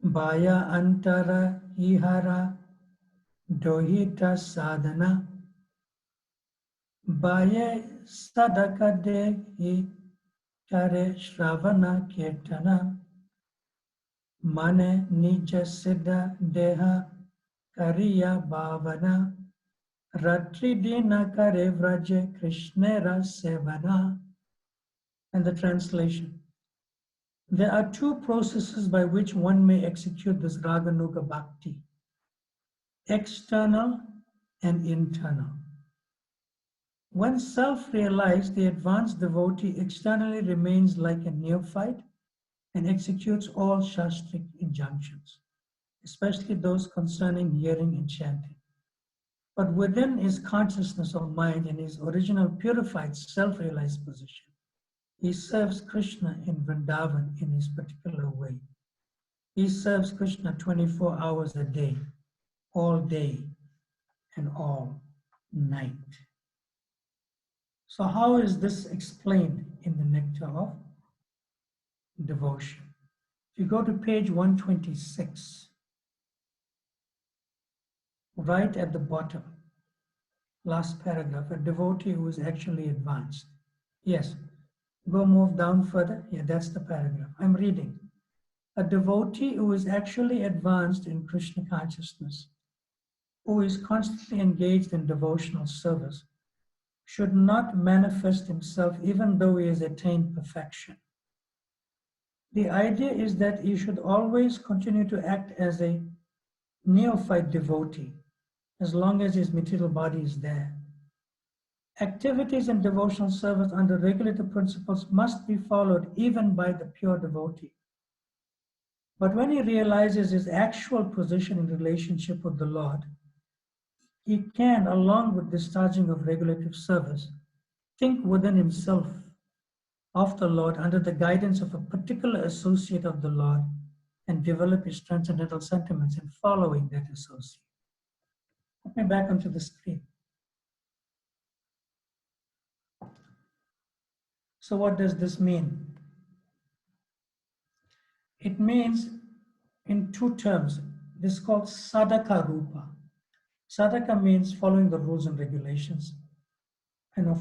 Speaker 1: Baya antara ihara dohita sadhana Baya sadaka dehi kare shravana kirtana Mane nija siddha deha kariya bhavana Ratri dina kare vraje krishnera sevana. And the translation. There are two processes by which one may execute this Raganuga Bhakti, external and internal. When self-realized, the advanced devotee externally remains like a neophyte and executes all Shastric injunctions, especially those concerning hearing and chanting. But within his consciousness of mind in his original purified self-realized position, he serves Krishna in Vrindavan in his particular way. He serves Krishna 24 hours a day, all day and all night. So how is this explained in the Nectar of Devotion? If you go to page 126, right at the bottom, last paragraph, a devotee who is actually advanced. Yes, go move down further. Yeah, that's the paragraph. I'm reading. A devotee who is actually advanced in Krishna consciousness, who is constantly engaged in devotional service, should not manifest himself even though he has attained perfection. The idea is that he should always continue to act as a neophyte devotee as long as his material body is there. Activities in devotional service under regulated principles must be followed even by the pure devotee. But when he realizes his actual position in relationship with the Lord, he can, along with discharging of regulative service, think within himself of the Lord under the guidance of a particular associate of the Lord and develop his transcendental sentiments in following that associate. Put me back onto the screen. So what does this mean? It means in two terms. This is called sadhaka rupa. Sadhaka means following the rules and regulations,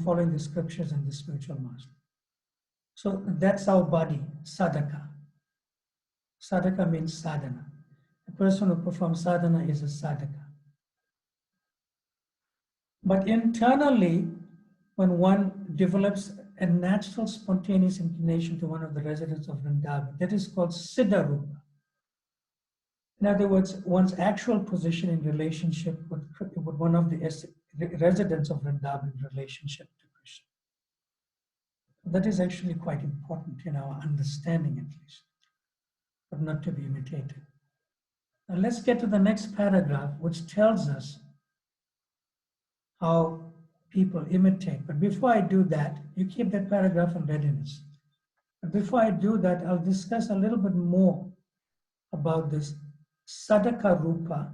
Speaker 1: following the scriptures and the spiritual master. So that's our body, sadhaka. Sadhaka means sadhana. A person who performs sadhana is a sadhaka. But internally, when one develops a natural spontaneous inclination to one of the residents of Vrindavan, that is called Siddha Rupa. In other words, one's actual position in relationship with one of the residents of Vrindavan in relationship to Krishna. That is actually quite important in our understanding, at least, but not to be imitated. Now let's get to the next paragraph, which tells us how people imitate. But before I do that, you keep that paragraph in readiness. But before I do that, I'll discuss a little bit more about this Sadhaka Rupa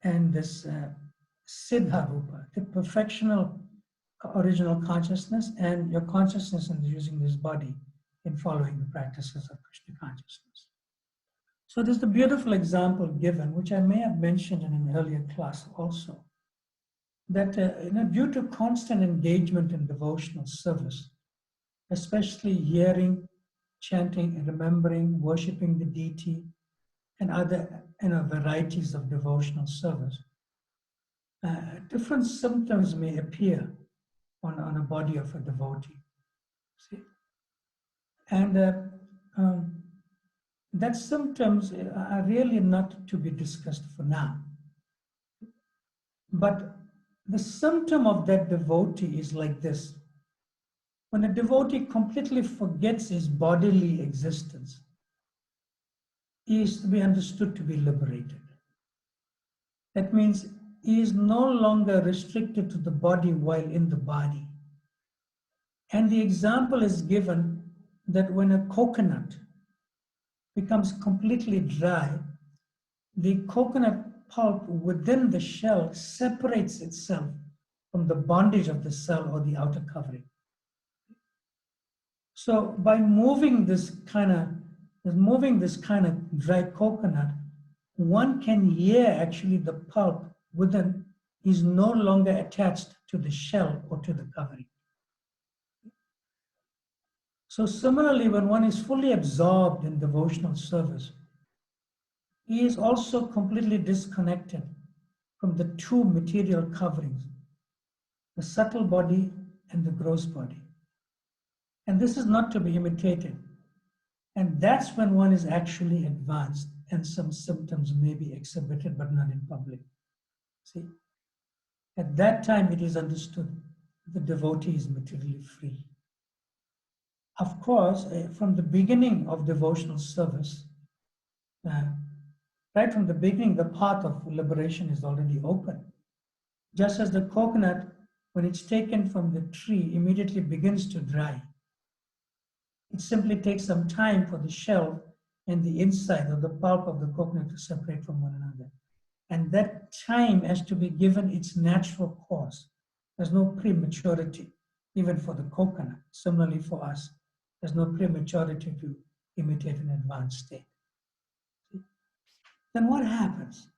Speaker 1: and this Siddha Rupa, the perfectional original consciousness and your consciousness in using this body in following the practices of Krishna consciousness. So there's the beautiful example given, which I may have mentioned in an earlier class also, that due to constant engagement in devotional service, especially hearing, chanting, and remembering, worshipping the deity, and other varieties of devotional service, different symptoms may appear on a body of a devotee. See? And that symptoms are really not to be discussed for now. But the symptom of that devotee is like this. When a devotee completely forgets his bodily existence, he is to be understood to be liberated. That means he is no longer restricted to the body while in the body. And the example is given that when a coconut becomes completely dry, the coconut pulp within the shell separates itself from the bondage of the cell or the outer covering. So by moving this kind of dry coconut, one can hear actually the pulp within is no longer attached to the shell or to the covering. So similarly, when one is fully absorbed in devotional service, he is also completely disconnected from the two material coverings, the subtle body and the gross body. And this is not to be imitated. And that's when one is actually advanced and some symptoms may be exhibited but not in public. See? At that time it is understood the devotee is materially free. Of course, from the beginning of devotional service, right from the beginning, the path of liberation is already open. Just as the coconut, when it's taken from the tree, immediately begins to dry. It simply takes some time for the shell and the inside or the pulp of the coconut to separate from one another. And that time has to be given its natural course. There's no prematurity, even for the coconut. Similarly for us, there's no prematurity to imitate an advanced state. Then what happens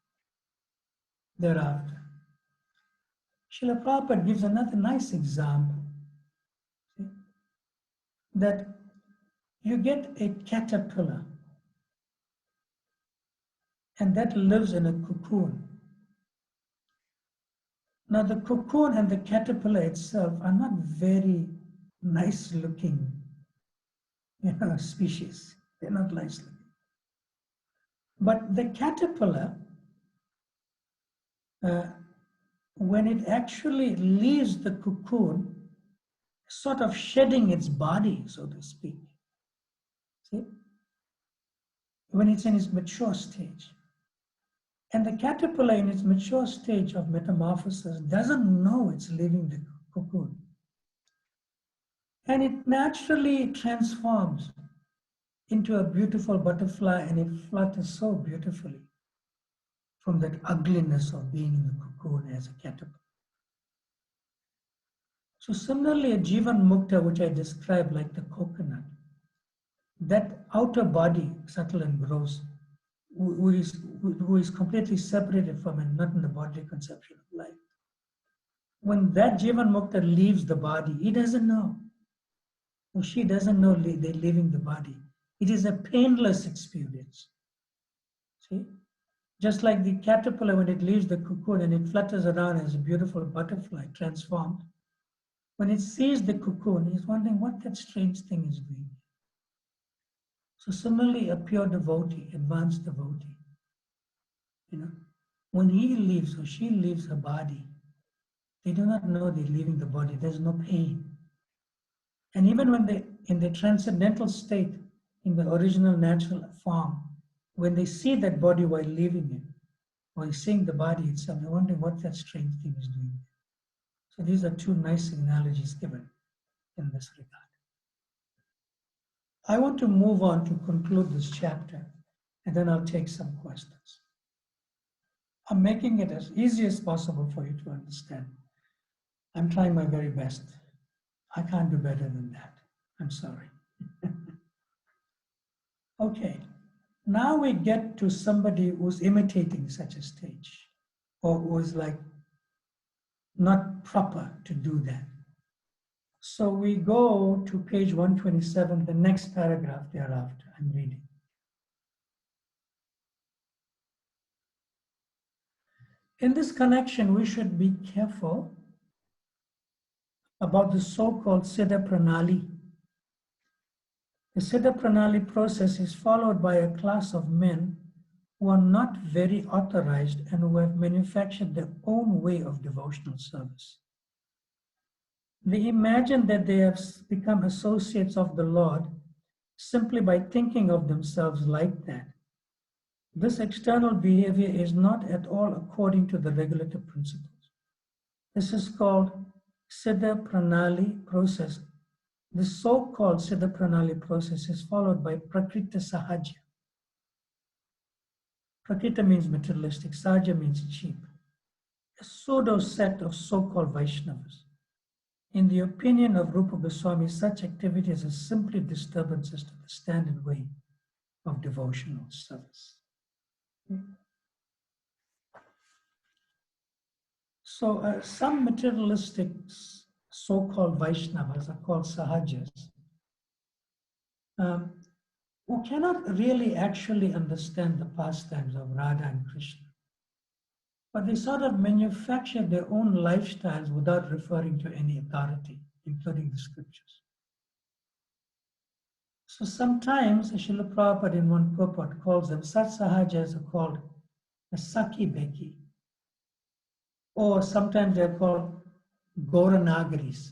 Speaker 1: thereafter? Srila Prabhupada gives another nice example. See? That you get a caterpillar and that lives in a cocoon. Now the cocoon and the caterpillar itself are not very nice looking species. They're not nice looking. But the caterpillar, when it actually leaves the cocoon, sort of shedding its body, so to speak. See? when it's in its mature stage. And the caterpillar in its mature stage of metamorphosis doesn't know it's leaving the cocoon. And it naturally transforms into a beautiful butterfly, and it flutters so beautifully from that ugliness of being in the cocoon as a caterpillar. So similarly, a Jivan Mukta, which I described like the coconut, that outer body, subtle and gross, who is completely separated from and not in the bodily conception of life. When that Jivan Mukta leaves the body, he doesn't know, or she doesn't know they're leaving the body. It is a painless experience. See? Just like the caterpillar, when it leaves the cocoon and it flutters around as a beautiful butterfly transformed, when it sees the cocoon, it's wondering what that strange thing is doing. So similarly, a pure devotee, advanced devotee, when he leaves or she leaves her body, they do not know they're leaving the body. There's no pain. And even when they, in the transcendental state, in the original natural form, when they see that body while leaving it, while seeing the body itself, they're wondering what that strange thing is doing. So these are two nice analogies given in this regard. I want to move on to conclude this chapter, and then I'll take some questions. I'm making it as easy as possible for you to understand. I'm trying my very best. I can't do better than that. I'm sorry. Okay, now we get to somebody who's imitating such a stage, or who is like not proper to do that. So we go to page 127, the next paragraph thereafter. I'm reading. In this connection, we should be careful about the so-called Siddha Pranali. The Siddha Pranali process is followed by a class of men who are not very authorized and who have manufactured their own way of devotional service. They imagine that they have become associates of the Lord simply by thinking of themselves like that. This external behavior is not at all according to the regulative principles. This is called Siddha Pranali process. The so-called Siddha Pranali process is followed by Prakrita Sahaja. Prakrita means materialistic, Sahaja means cheap. A pseudo sect of so-called Vaishnavas. In the opinion of Rupa Goswami, such activities are simply disturbances to the standard way of devotional service. So some materialistic so-called Vaishnavas are called Sahajas, who cannot really actually understand the pastimes of Radha and Krishna. But they sort of manufacture their own lifestyles without referring to any authority, including the scriptures. So sometimes Srila Prabhupada in one purport calls them, such Sahajas are called a Saki Beki, or sometimes they're called Gauranagaris.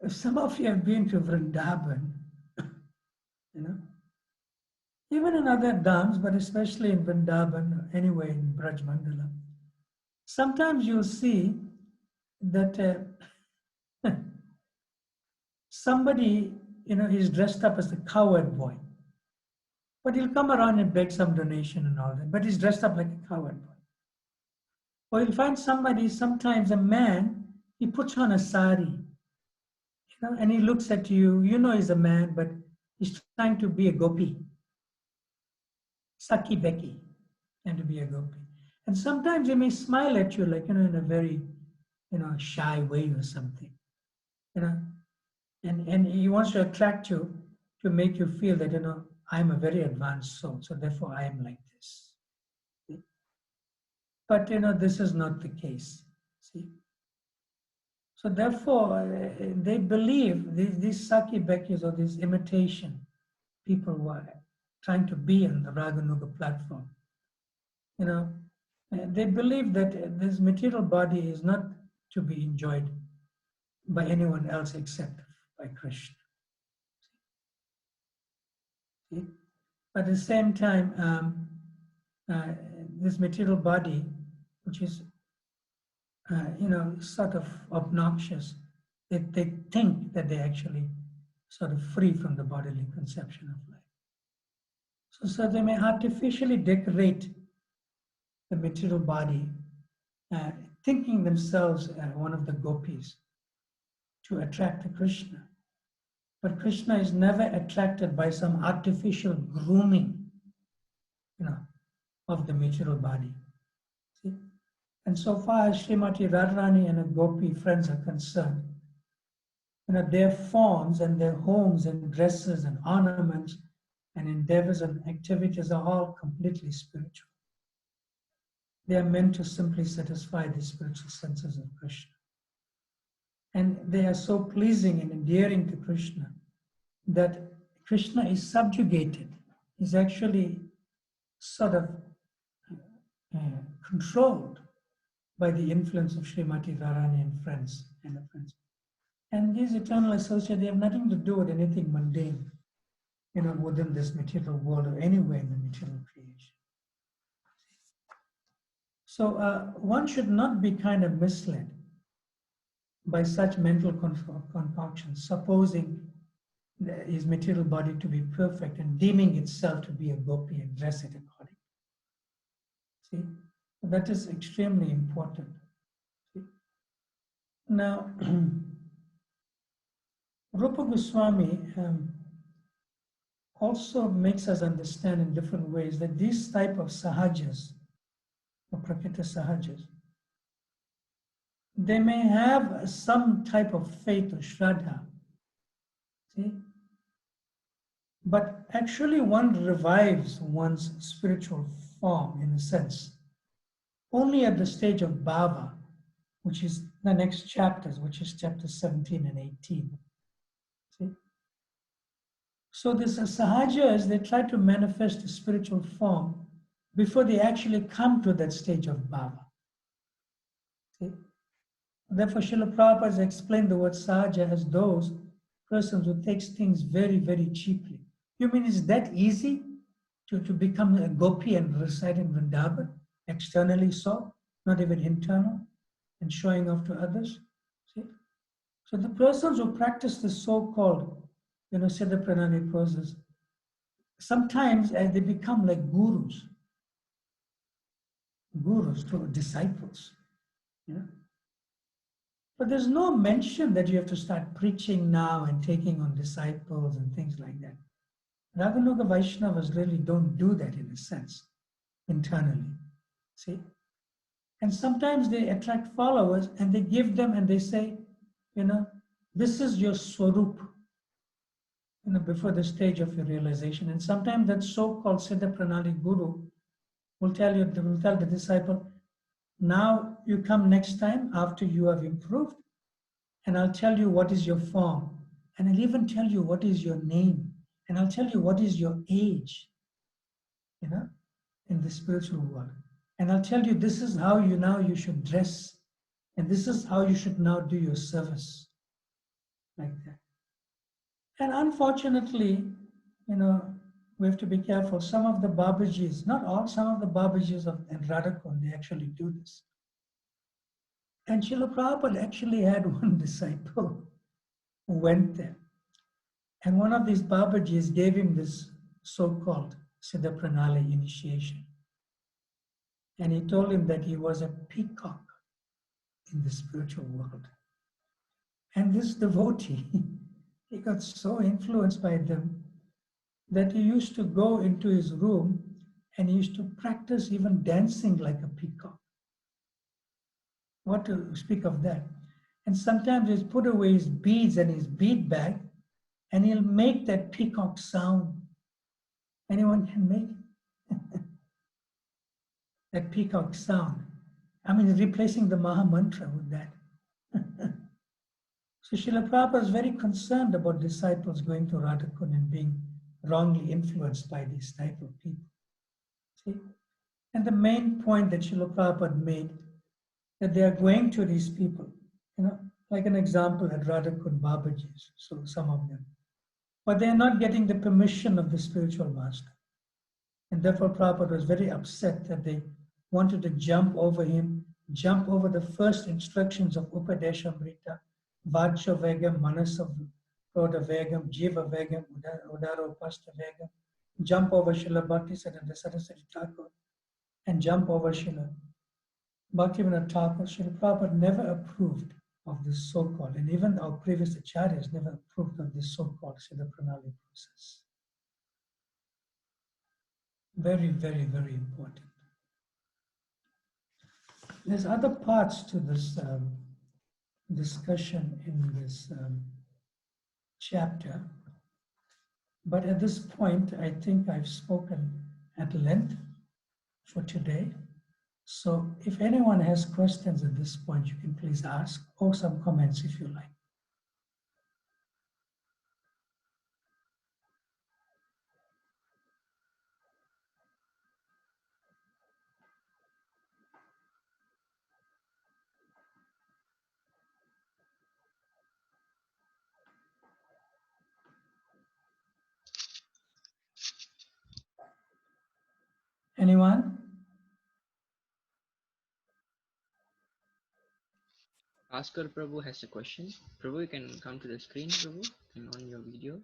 Speaker 1: If some of you have been to Vrindavan, even in other dhams, but especially in Vrindavan, anyway in Braj Mandala, sometimes you'll see that somebody, is dressed up as a cowherd boy. But he'll come around and beg some donation and all that, but he's dressed up like a cowherd boy. Or you'll find somebody, sometimes a man, he puts on a sari, and he looks at you, he's a man, but he's trying to be a gopi. Saki Beki, and to be a gopi. And sometimes he may smile at you, like, in a very, shy way or something, and he wants to attract you to make you feel that, I'm a very advanced soul, so therefore I am like this. But, this is not the case, see. So therefore, they believe, these Saki Bekis or these imitation people who are trying to be on the Raganuga platform, they believe that this material body is not to be enjoyed by anyone else except by Krishna. See? But at the same time, this material body, which is, sort of obnoxious, they think that they're actually sort of free from the bodily conception of life. So they may artificially decorate the material body, thinking themselves one of the gopis to attract Krishna. But Krishna is never attracted by some artificial grooming, of the material body. See? And so far as Srimati Radharani and her gopi friends are concerned, their forms and their homes and dresses and ornaments and endeavors and activities are all completely spiritual. They are meant to simply satisfy the spiritual senses of Krishna. And they are so pleasing and endearing to Krishna that Krishna is subjugated. He's actually sort of controlled by the influence of Srimati Radharani and friends and her friends. And these eternal associates, they have nothing to do with anything mundane, within this material world or anywhere in the material creation. So one should not be kind of misled by such mental concoctions, supposing his material body to be perfect and deeming itself to be a gopi and dress it accordingly. See, that is extremely important. See? Now, Rupa Goswami also makes us understand in different ways that these type of sahajas, or prakriti sahajas, they may have some type of faith or shraddha, see? But actually one revives one's spiritual form, in a sense, only at the stage of bhava, which is the next chapters, which is chapters 17 and 18. See? So these sahajas, they try to manifest a spiritual form before they actually come to that stage of bhava. See? Therefore, Srila Prabhupada has explained the word sahaja as those persons who takes things very, very cheaply. You mean it's that easy to become a gopi and reside in Vrindavan? Externally so, not even internal, and showing off to others? See? So the persons who practice the so-called, Siddha Pranali process, sometimes they become like gurus to disciples. But there's no mention that you have to start preaching now and taking on disciples and things like that. Raganuga Vaishnavas really don't do that in a sense, internally. See? And sometimes they attract followers and they give them and they say, this is your swarup, before the stage of your realization. And sometimes that so-called Siddha Pranali Guru will tell the disciple, now you come next time after you have improved, and I'll tell you what is your form, and I'll even tell you what is your name, and I'll tell you what is your age, in the spiritual world. And I'll tell you this is how you should dress, and this is how you should now do your service, like that. And unfortunately, we have to be careful. Some of the Babajis, not all, some of the Babajis in Radhakund, they actually do this. And Srila Prabhupada actually had one disciple who went there. And one of these Babajis gave him this so-called Siddha Pranali initiation. And he told him that he was a peacock in the spiritual world. And this devotee, he got so influenced by them that he used to go into his room and he used to practice even dancing like a peacock. What to speak of that? And sometimes he'll put away his beads and his bead bag and he'll make that peacock sound. Anyone can make that peacock sound. I mean, he's replacing the Maha Mantra with that. So Srila Prabhupada is very concerned about disciples going to Radhakund and being wrongly influenced by these type of people. See? And the main point that Srila Prabhupada made, that they are going to these people, like an example at Radhakund Babajis, so some of them. but they are not getting the permission of the spiritual master. And therefore Prabhupada was very upset that they wanted to jump over him, jump over the first instructions of Upadeshamrita, Vacha Vegam, Manasa Prodha Vegam, Jiva Vegam, Udaro Pasta Vegam, jump over Srila Bhaktisiddhanta Saraswati Thakur, and jump over Srila Bhaktivinoda Thakur. Srila Prabhupada never approved of this so-called, and even our previous acharyas never approved of this so-called Siddha Pranali process. Very, very, very important. There's other parts to this discussion in this chapter, but at this point, I think I've spoken at length for today. So if anyone has questions at this point, you can please ask, or some comments if you like. Anyone?
Speaker 2: Oscar Prabhu has a question. Prabhu, you can come to the screen, Prabhu, and on your video.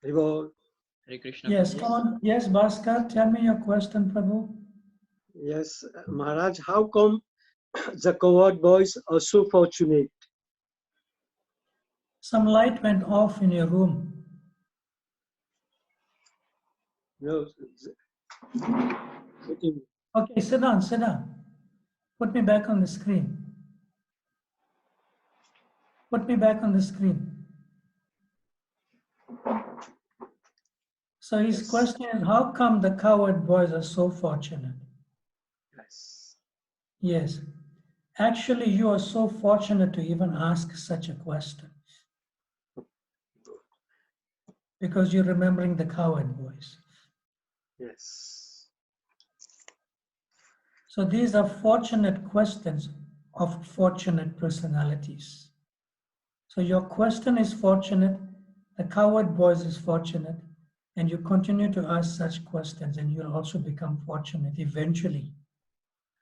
Speaker 3: Hare
Speaker 2: Krishna,
Speaker 1: Yes,
Speaker 2: Prabhu.
Speaker 1: come on. Yes, Bhaskar, tell me your question, Prabhu.
Speaker 3: Yes, Maharaj, how come the coward boys are so fortunate?
Speaker 1: Some light went off in your room.
Speaker 3: No,
Speaker 1: Okay, sit down, sit down. Put me back on the screen. Put me back on the screen. So his
Speaker 3: Yes.
Speaker 1: question is, how come the coward boys are so fortunate?
Speaker 3: Yes.
Speaker 1: Yes. Actually, you are so fortunate to even ask such a question, because you're remembering the coward boys.
Speaker 3: Yes.
Speaker 1: So these are fortunate questions of fortunate personalities. So your question is fortunate, the coward boys is fortunate, and you continue to ask such questions and you'll also become fortunate eventually.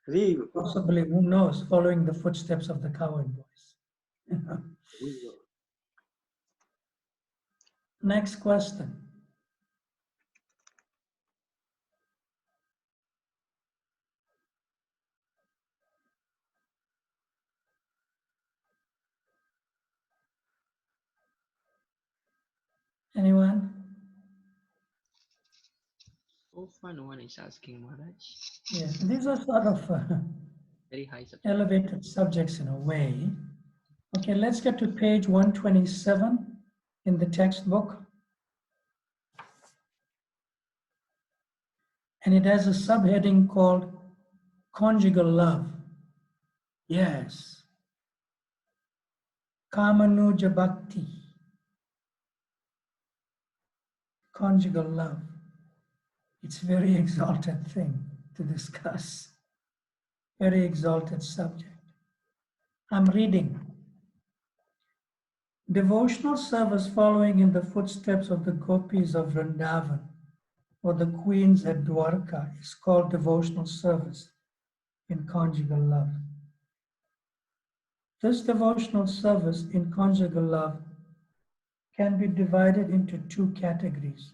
Speaker 3: Hare
Speaker 1: Possibly, who knows, following the footsteps of the coward boys. Next question. Anyone?
Speaker 2: So far, no one is asking, Maharaj.
Speaker 1: Yes, these are sort of
Speaker 2: Very high subject.
Speaker 1: elevated subjects in a way. Okay, let's get to page 127 in the textbook. And it has a subheading called Conjugal Love. Yes. Kamanuja Bhakti. Conjugal love. It's a very exalted thing to discuss. Very exalted subject. I'm reading. Devotional service following in the footsteps of the gopis of Vrindavan or the queens at Dwarka is called devotional service in conjugal love. This devotional service in conjugal love can be divided into two categories.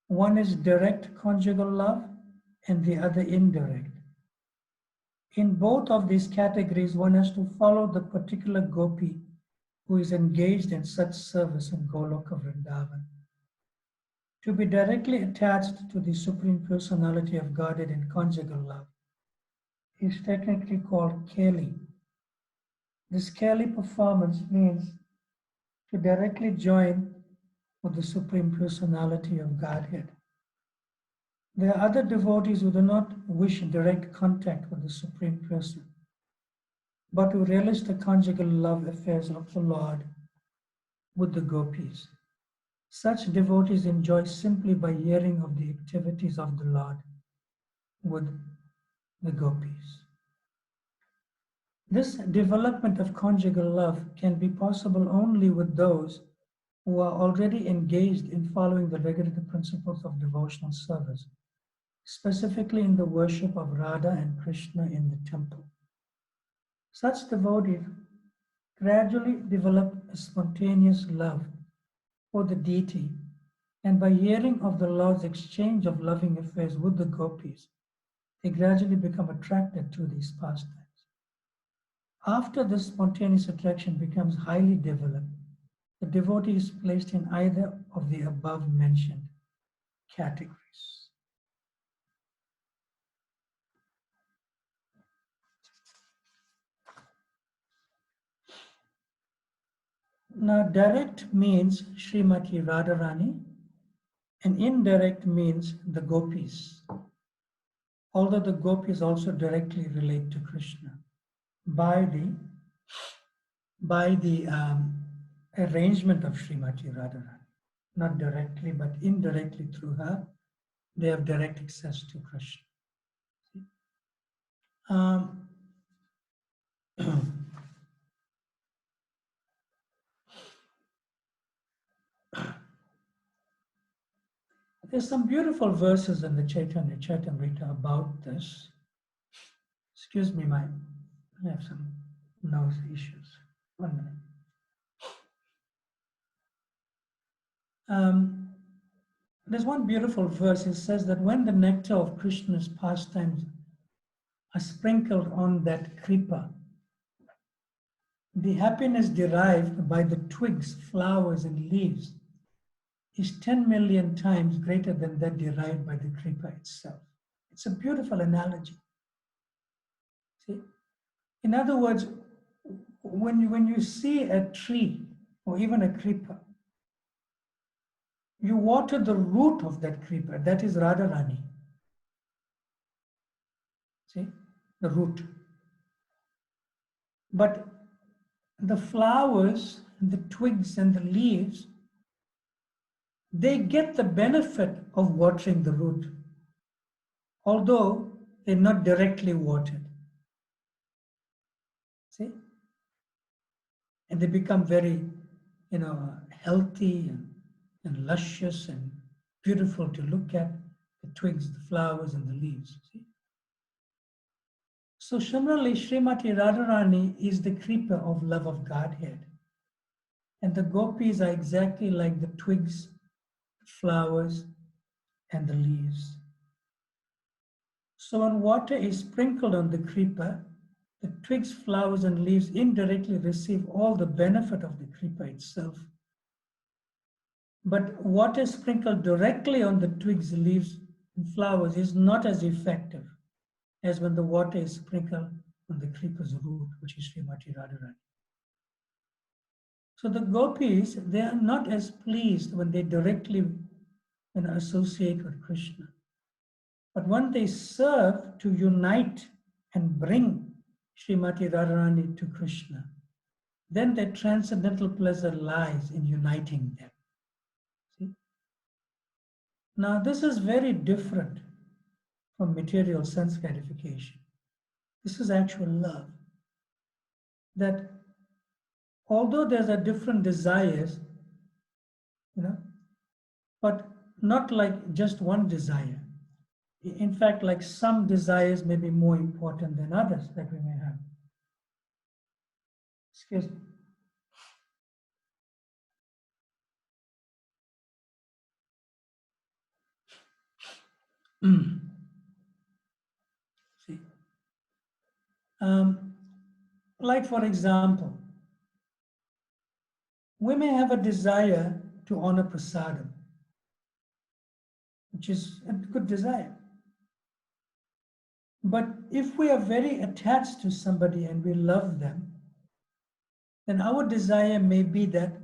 Speaker 1: One is direct conjugal love and the other indirect. In both of these categories, one has to follow the particular gopi who is engaged in such service in Goloka Vrindavan. To be directly attached to the Supreme Personality of Godhead in conjugal love is technically called Keli. This Keli performance means to directly join with the Supreme Personality of Godhead. There are other devotees who do not wish direct contact with the Supreme Person, but who relish the conjugal love affairs of the Lord with the gopis. Such devotees enjoy simply by hearing of the activities of the Lord with the gopis. This development of conjugal love can be possible only with those who are already engaged in following the regulative principles of devotional service, specifically in the worship of Radha and Krishna in the temple. Such devotees gradually develop a spontaneous love for the deity, and by hearing of the Lord's exchange of loving affairs with the gopis, they gradually become attracted to these pastimes. After this spontaneous attraction becomes highly developed, the devotee is placed in either of the above mentioned categories. Now, direct means Srimati Radharani, and indirect means the gopis, although the gopis also directly relate to Krishna by the arrangement of Srimati Radharani, not directly but indirectly through her, they have direct access to Krishna. There's some beautiful verses in the Chaitanya Charitamrita about this. Excuse me, I have some nose issues. 1 minute. There's one beautiful verse. It says that when the nectar of Krishna's pastimes are sprinkled on that kripa, the happiness derived by the twigs, flowers, and leaves is 10 million times greater than that derived by the kripa itself. It's a beautiful analogy. See? In other words, when you see a tree or even a kripa, you water the root of that kripa, that is Radharani. See, the root. But the flowers, the twigs, and the leaves, they get the benefit of watering the root, although they're not directly watered. See? And they become very, healthy and luscious and beautiful to look at, the twigs, the flowers, and the leaves. See? So similarly, Srimati Radharani is the kripa of love of Godhead. And the gopis are exactly like the twigs, flowers, and the leaves. So when water is sprinkled on the kripa, the twigs, flowers, and leaves indirectly receive all the benefit of the kripa itself. But water sprinkled directly on the twigs, leaves, and flowers is not as effective as when the water is sprinkled on the kripa's root, which is Srimati Radharani. So the gopis, they are not as pleased when they directly associate with Krishna. But when they serve to unite and bring Srimati Radharani to Krishna, then their transcendental pleasure lies in uniting them. See? Now, this is very different from material sense gratification. This is actual love. That although there are different desires, but not like just one desire. In fact, like some desires may be more important than others that we may have. Excuse me. See, like for example, we may have a desire to honor prasadam, which is a good desire. But if we are very attached to somebody and we love them, then our desire may be that,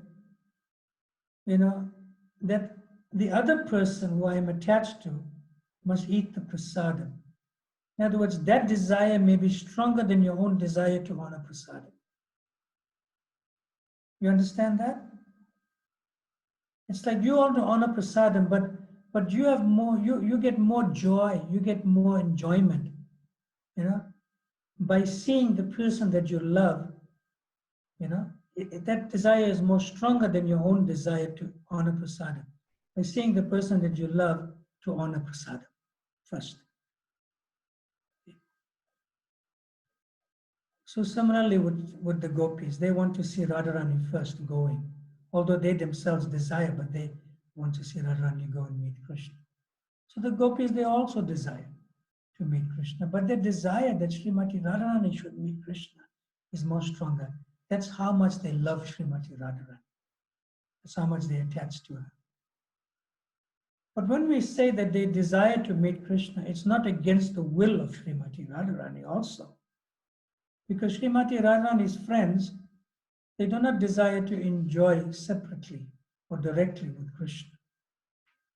Speaker 1: that the other person who I am attached to must eat the prasadam. In other words, that desire may be stronger than your own desire to honor prasadam. You understand that? It's like you want to honor prasadam, but you have more, you get more joy, you get more enjoyment, by seeing the person that you love, that desire is more stronger than your own desire to honor prasadam. By seeing the person that you love to honor prasadam first. So similarly with the gopis, they want to see Radharani first going, although they themselves desire, but they want to see Radharani go and meet Krishna. So the gopis, they also desire to meet Krishna, but their desire that Srimati Radharani should meet Krishna is more stronger. That's how much they love Srimati Radharani. That's how much they attach to her. But when we say that they desire to meet Krishna, it's not against the will of Srimati Radharani also. Because Srimati Radharani's friends, they do not desire to enjoy separately or directly with Krishna.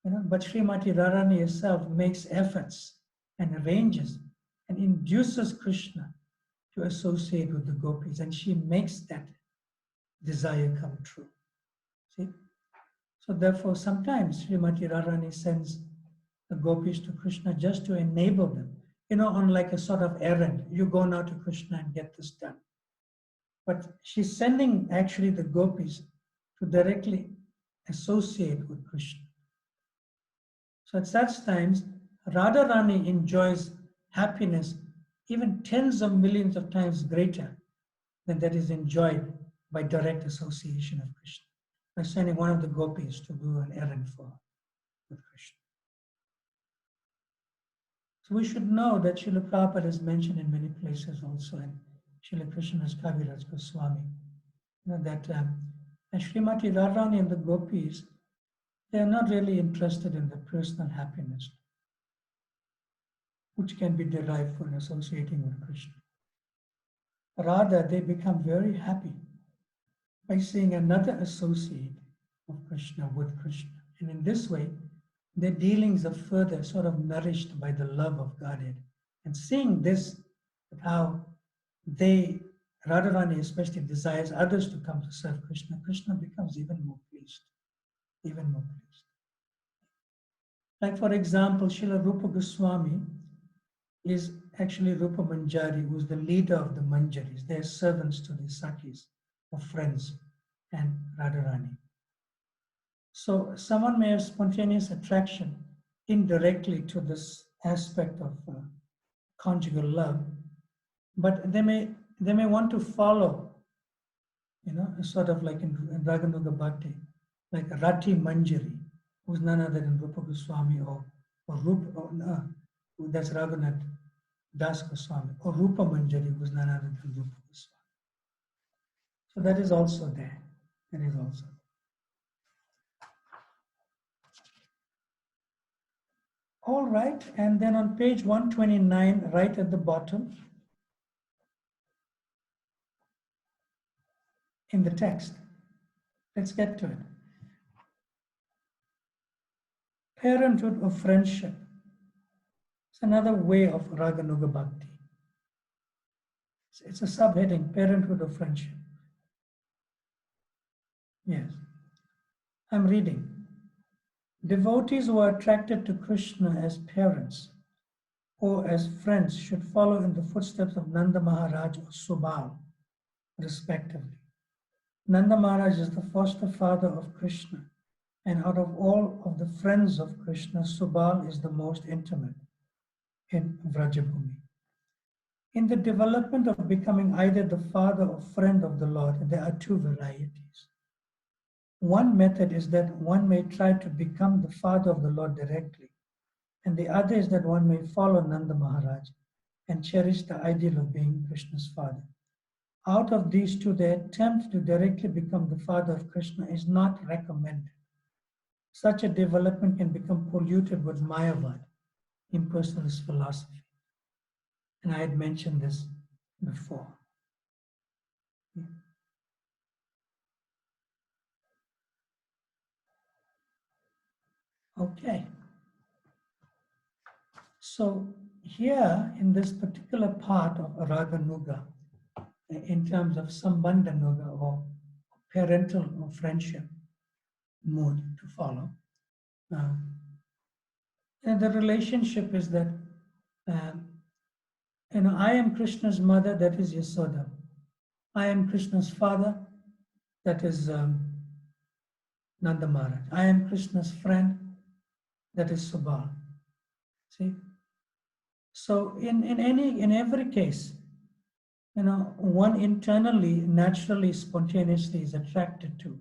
Speaker 1: But Srimati Radharani herself makes efforts and arranges and induces Krishna to associate with the gopis, and she makes that desire come true. See? So therefore, sometimes Srimati Radharani sends the gopis to Krishna just to enable them, on like a sort of errand. You go now to Krishna and get this done. But she's sending actually the gopis to directly associate with Krishna. So at such times, Radharani enjoys happiness even tens of millions of times greater than that is enjoyed by direct association of Krishna, by sending one of the gopis to do an errand with Krishna. So we should know that Srila Prabhupada is mentioned in many places also, and Srila Krishnadas Kaviraj Goswami, that and Srimati Radharani and the gopis, they are not really interested in the personal happiness which can be derived from associating with Krishna. Rather, they become very happy by seeing another associate of Krishna with Krishna. And in this way, their dealings are further sort of nourished by the love of Godhead. And seeing this, how Radharani especially desires others to come to serve Krishna, Krishna becomes even more pleased. Even more pleased. Like for example, Srila Rupa Goswami is actually Rupa Manjari, who is the leader of the Manjaris. They are servants to the Sakis, or friends, and Radharani. So someone may have spontaneous attraction indirectly to this aspect of conjugal love, but they may want to follow, sort of like in Raganuga Bhakti, like Rati Manjari, who's none other than Rupa Goswami or that's Raghunath Das Goswami, or Rupa Manjari, who's none other than Rupa Goswami. So that is also there. That is also there. All right, and then on page 129, right at the bottom, in the text, let's get to it. Parenthood of friendship. It's another way of Raganuga Bhakti. It's a subheading, parenthood of friendship. Yes, I'm reading. Devotees who are attracted to Krishna as parents or as friends should follow in the footsteps of Nanda Maharaj or Subal, respectively. Nanda Maharaj is the foster father of Krishna, and out of all of the friends of Krishna, Subal is the most intimate in Vrajabhumi. In the development of becoming either the father or friend of the Lord, there are two varieties. One method is that one may try to become the father of the Lord directly, and the other is that one may follow Nanda Maharaj and cherish the ideal of being Krishna's father. Out of these two, the attempt to directly become the father of Krishna is not recommended. Such a development can become polluted with Mayavad, impersonalist philosophy. And I had mentioned this before. Okay. So here in this particular part of Raganuga, in terms of Sambandhanuga or parental or friendship mode to follow, and the relationship is that I am Krishna's mother, that is Yasoda. I am Krishna's father, that is Nanda Maharaj. I am Krishna's friend, that is Subal. See? So in every case, one internally, naturally, spontaneously is attracted to,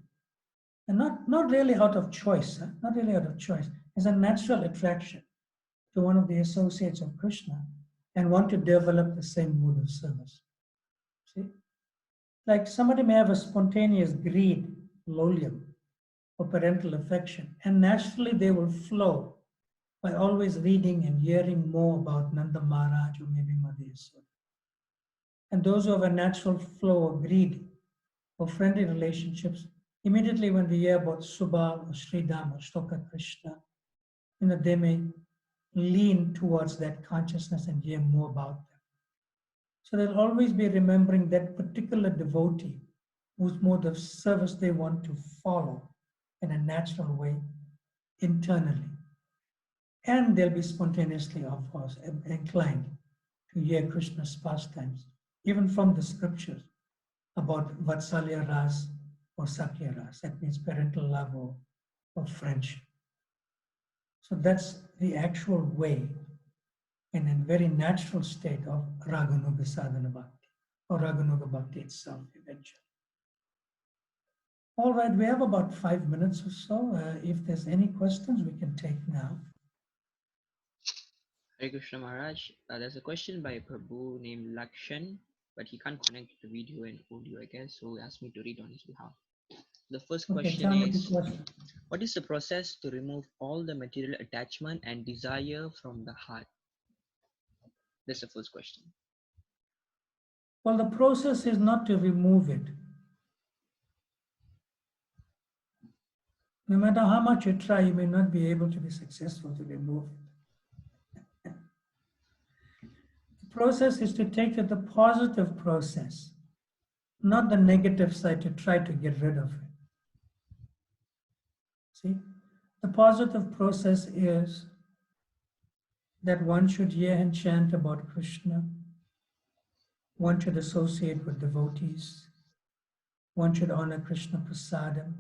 Speaker 1: and not really out of choice, not really out of choice. It's a natural attraction to one of the associates of Krishna and want to develop the same mood of service. See? Like somebody may have a spontaneous greed, lolium, or parental affection, and naturally they will flow by always reading and hearing more about Nanda Maharaj or maybe Mother Yasoda. And those who have a natural flow of greed or friendly relationships, immediately when they hear about Subal or Sridham or Shloka Krishna, they may lean towards that consciousness and hear more about them. So they'll always be remembering that particular devotee whose mode of service they want to follow in a natural way internally. And they'll be spontaneously, of course, inclined to hear Krishna's pastimes, even from the scriptures about Vatsalya Ras or Sakya Ras. That means parental love or friendship. So that's the actual way in a very natural state of Raganuga Sadhana Bhakti or Raganuga Bhakti itself eventually. All right, we have about 5 minutes or so. If there's any questions, we can take now.
Speaker 2: Hare Krishna Maharaj, there's a question by Prabhu named Lakshan, but he can't connect the video and audio, I guess, so he asked me to read on his behalf. The first
Speaker 1: Okay,
Speaker 2: question
Speaker 1: tell me the
Speaker 2: is,
Speaker 1: question.
Speaker 2: what is the process to remove all the material attachment and desire from the heart? That's the first question.
Speaker 1: Well, the process is not to remove it. No matter how much you try, you may not be able to be successful to remove it. The process is to take it the positive process, not the negative side to try to get rid of it. See, the positive process is that one should hear and chant about Krishna, one should associate with devotees, one should honor Krishna prasadam,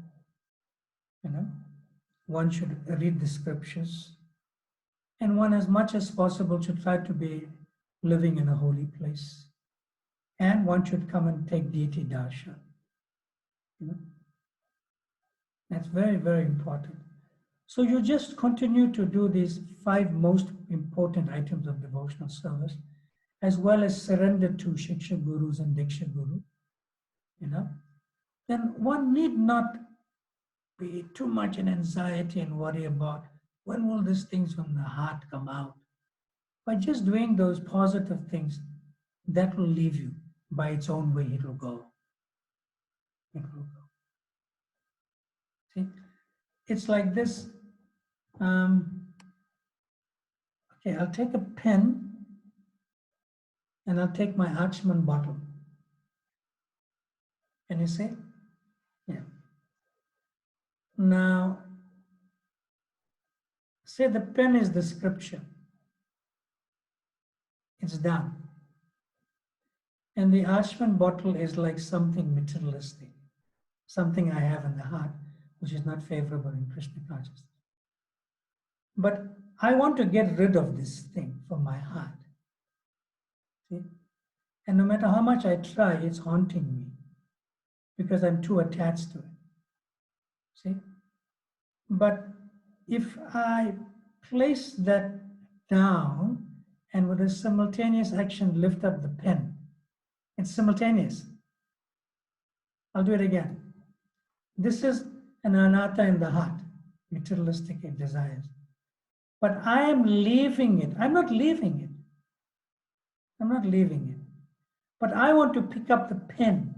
Speaker 1: one should read the scriptures, and one as much as possible should try to be living in a holy place. And one should come and take deity darshan. That's very, very important. So you just continue to do these 5 most important items of devotional service, as well as surrender to Shiksha Gurus and Diksha Guru, then one need not be too much in anxiety and worry about when will these things from the heart come out. By just doing those positive things, that will leave you by its own way. It will go. It will go. See, it's like this. Okay, I'll take a pen and I'll take my Achman bottle. Can you see? Yeah. Now, say the pen is the scripture. It's done. And the Achman bottle is like something materialistic, something I have in the heart, which is not favorable in Krishna consciousness. But I want to get rid of this thing from my heart. See? And no matter how much I try, it's haunting me because I'm too attached to it. See? But if I place that down and with a simultaneous action lift up the pen, it's simultaneous. I'll do it again. This is an anatta in the heart, materialistic desires. But I am leaving it. I'm not leaving it. I'm not leaving it. But I want to pick up the pen,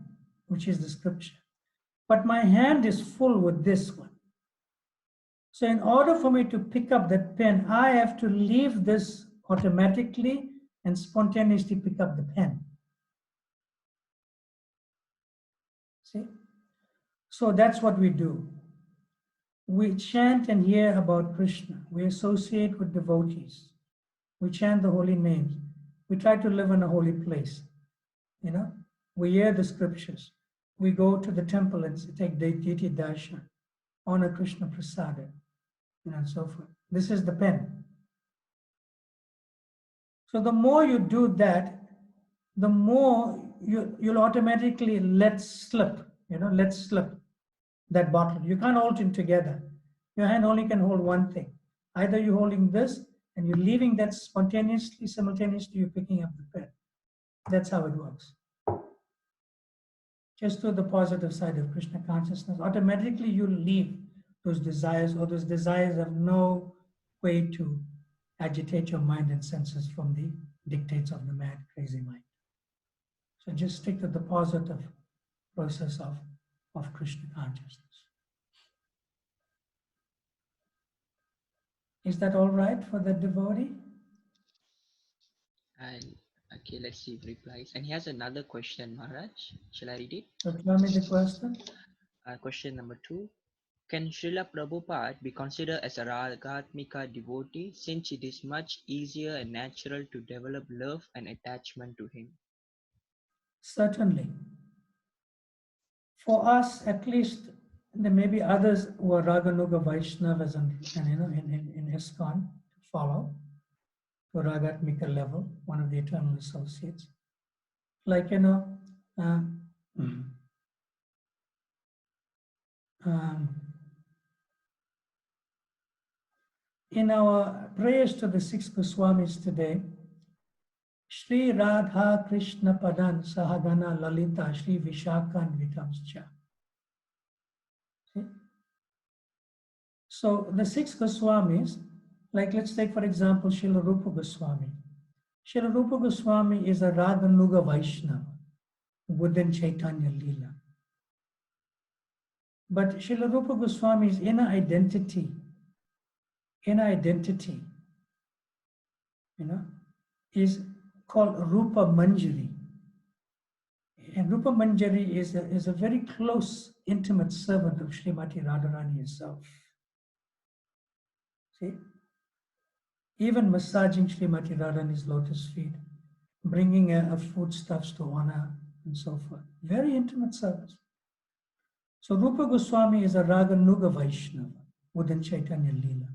Speaker 1: which is the scripture. But my hand is full with this one. So in order for me to pick up that pen, I have to leave this automatically and spontaneously pick up the pen. See? So that's what we do. We chant and hear about Krishna. We associate with devotees. We chant the holy names. We try to live in a holy place. You know, we hear the scriptures. We go to the temple and take deity darshan, honor Krishna Prasada, and so forth. This is the pen. So the more you do that, the more you'll automatically let slip that bottle. You can't hold it together. Your hand only can hold one thing. Either you're holding this and you're leaving that spontaneously, simultaneously you're picking up the pen. That's how it works. Just to the positive side of Krishna consciousness, automatically you leave those desires, or those desires have no way to agitate your mind and senses from the dictates of the mad, crazy mind. So just stick to the positive process of Krishna consciousness. Is that all right for the devotee?
Speaker 2: And okay, let's see if replies. And he has another question, Maharaj. Shall I read it?
Speaker 1: So tell me the question.
Speaker 2: Question number 2. Can Srila Prabhupada be considered as a Ragatmika devotee, since it is much easier and natural to develop love and attachment to him?
Speaker 1: Certainly. For us, at least, there may be others who are Raganuga Vaishnavas and in ISKCON to follow to Ragatmika level, one of the eternal associates. Like, um, in our prayers to the six Goswamis today, Shri Radha Krishna Padan Sahagana Lalita Shri Vishakhan Vitamscha. So the six Goswamis, like let's take for example Srila Rupa Goswami. Srila Rupa Goswami is a Raganuga Vaishnava within Chaitanya Leela. But Srila Rupa Goswami's inner identity, is called Rupa Manjari. And Rupa Manjari is a very close, intimate servant of Srimati Radharani herself. See? Even massaging Srimati Radharani's lotus feet, bringing her foodstuffs to honor, and so forth. Very intimate service. So Rupa Goswami is a Raganuga Vaishnava within Chaitanya Leela.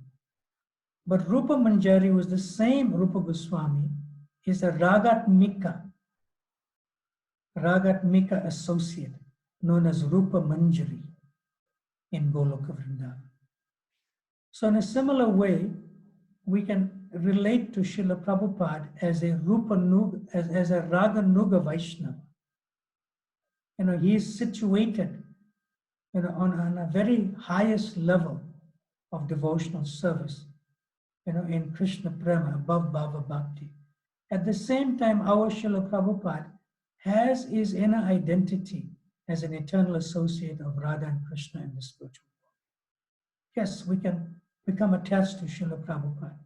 Speaker 1: But Rupa Manjari, who is the same Rupa Goswami, is a Ragatmika associate known as Rupa Manjari in Goloka Vrindavan. So in a similar way, we can relate to Srila Prabhupada as a as a Raganuga Vaishnava. He is situated on a very highest level of devotional service, in Krishna Prema, above Bhava Bhakti. At the same time, our Srila Prabhupada has his inner identity as an eternal associate of Radha and Krishna in the spiritual world. Yes, we can become attached to Srila Prabhupada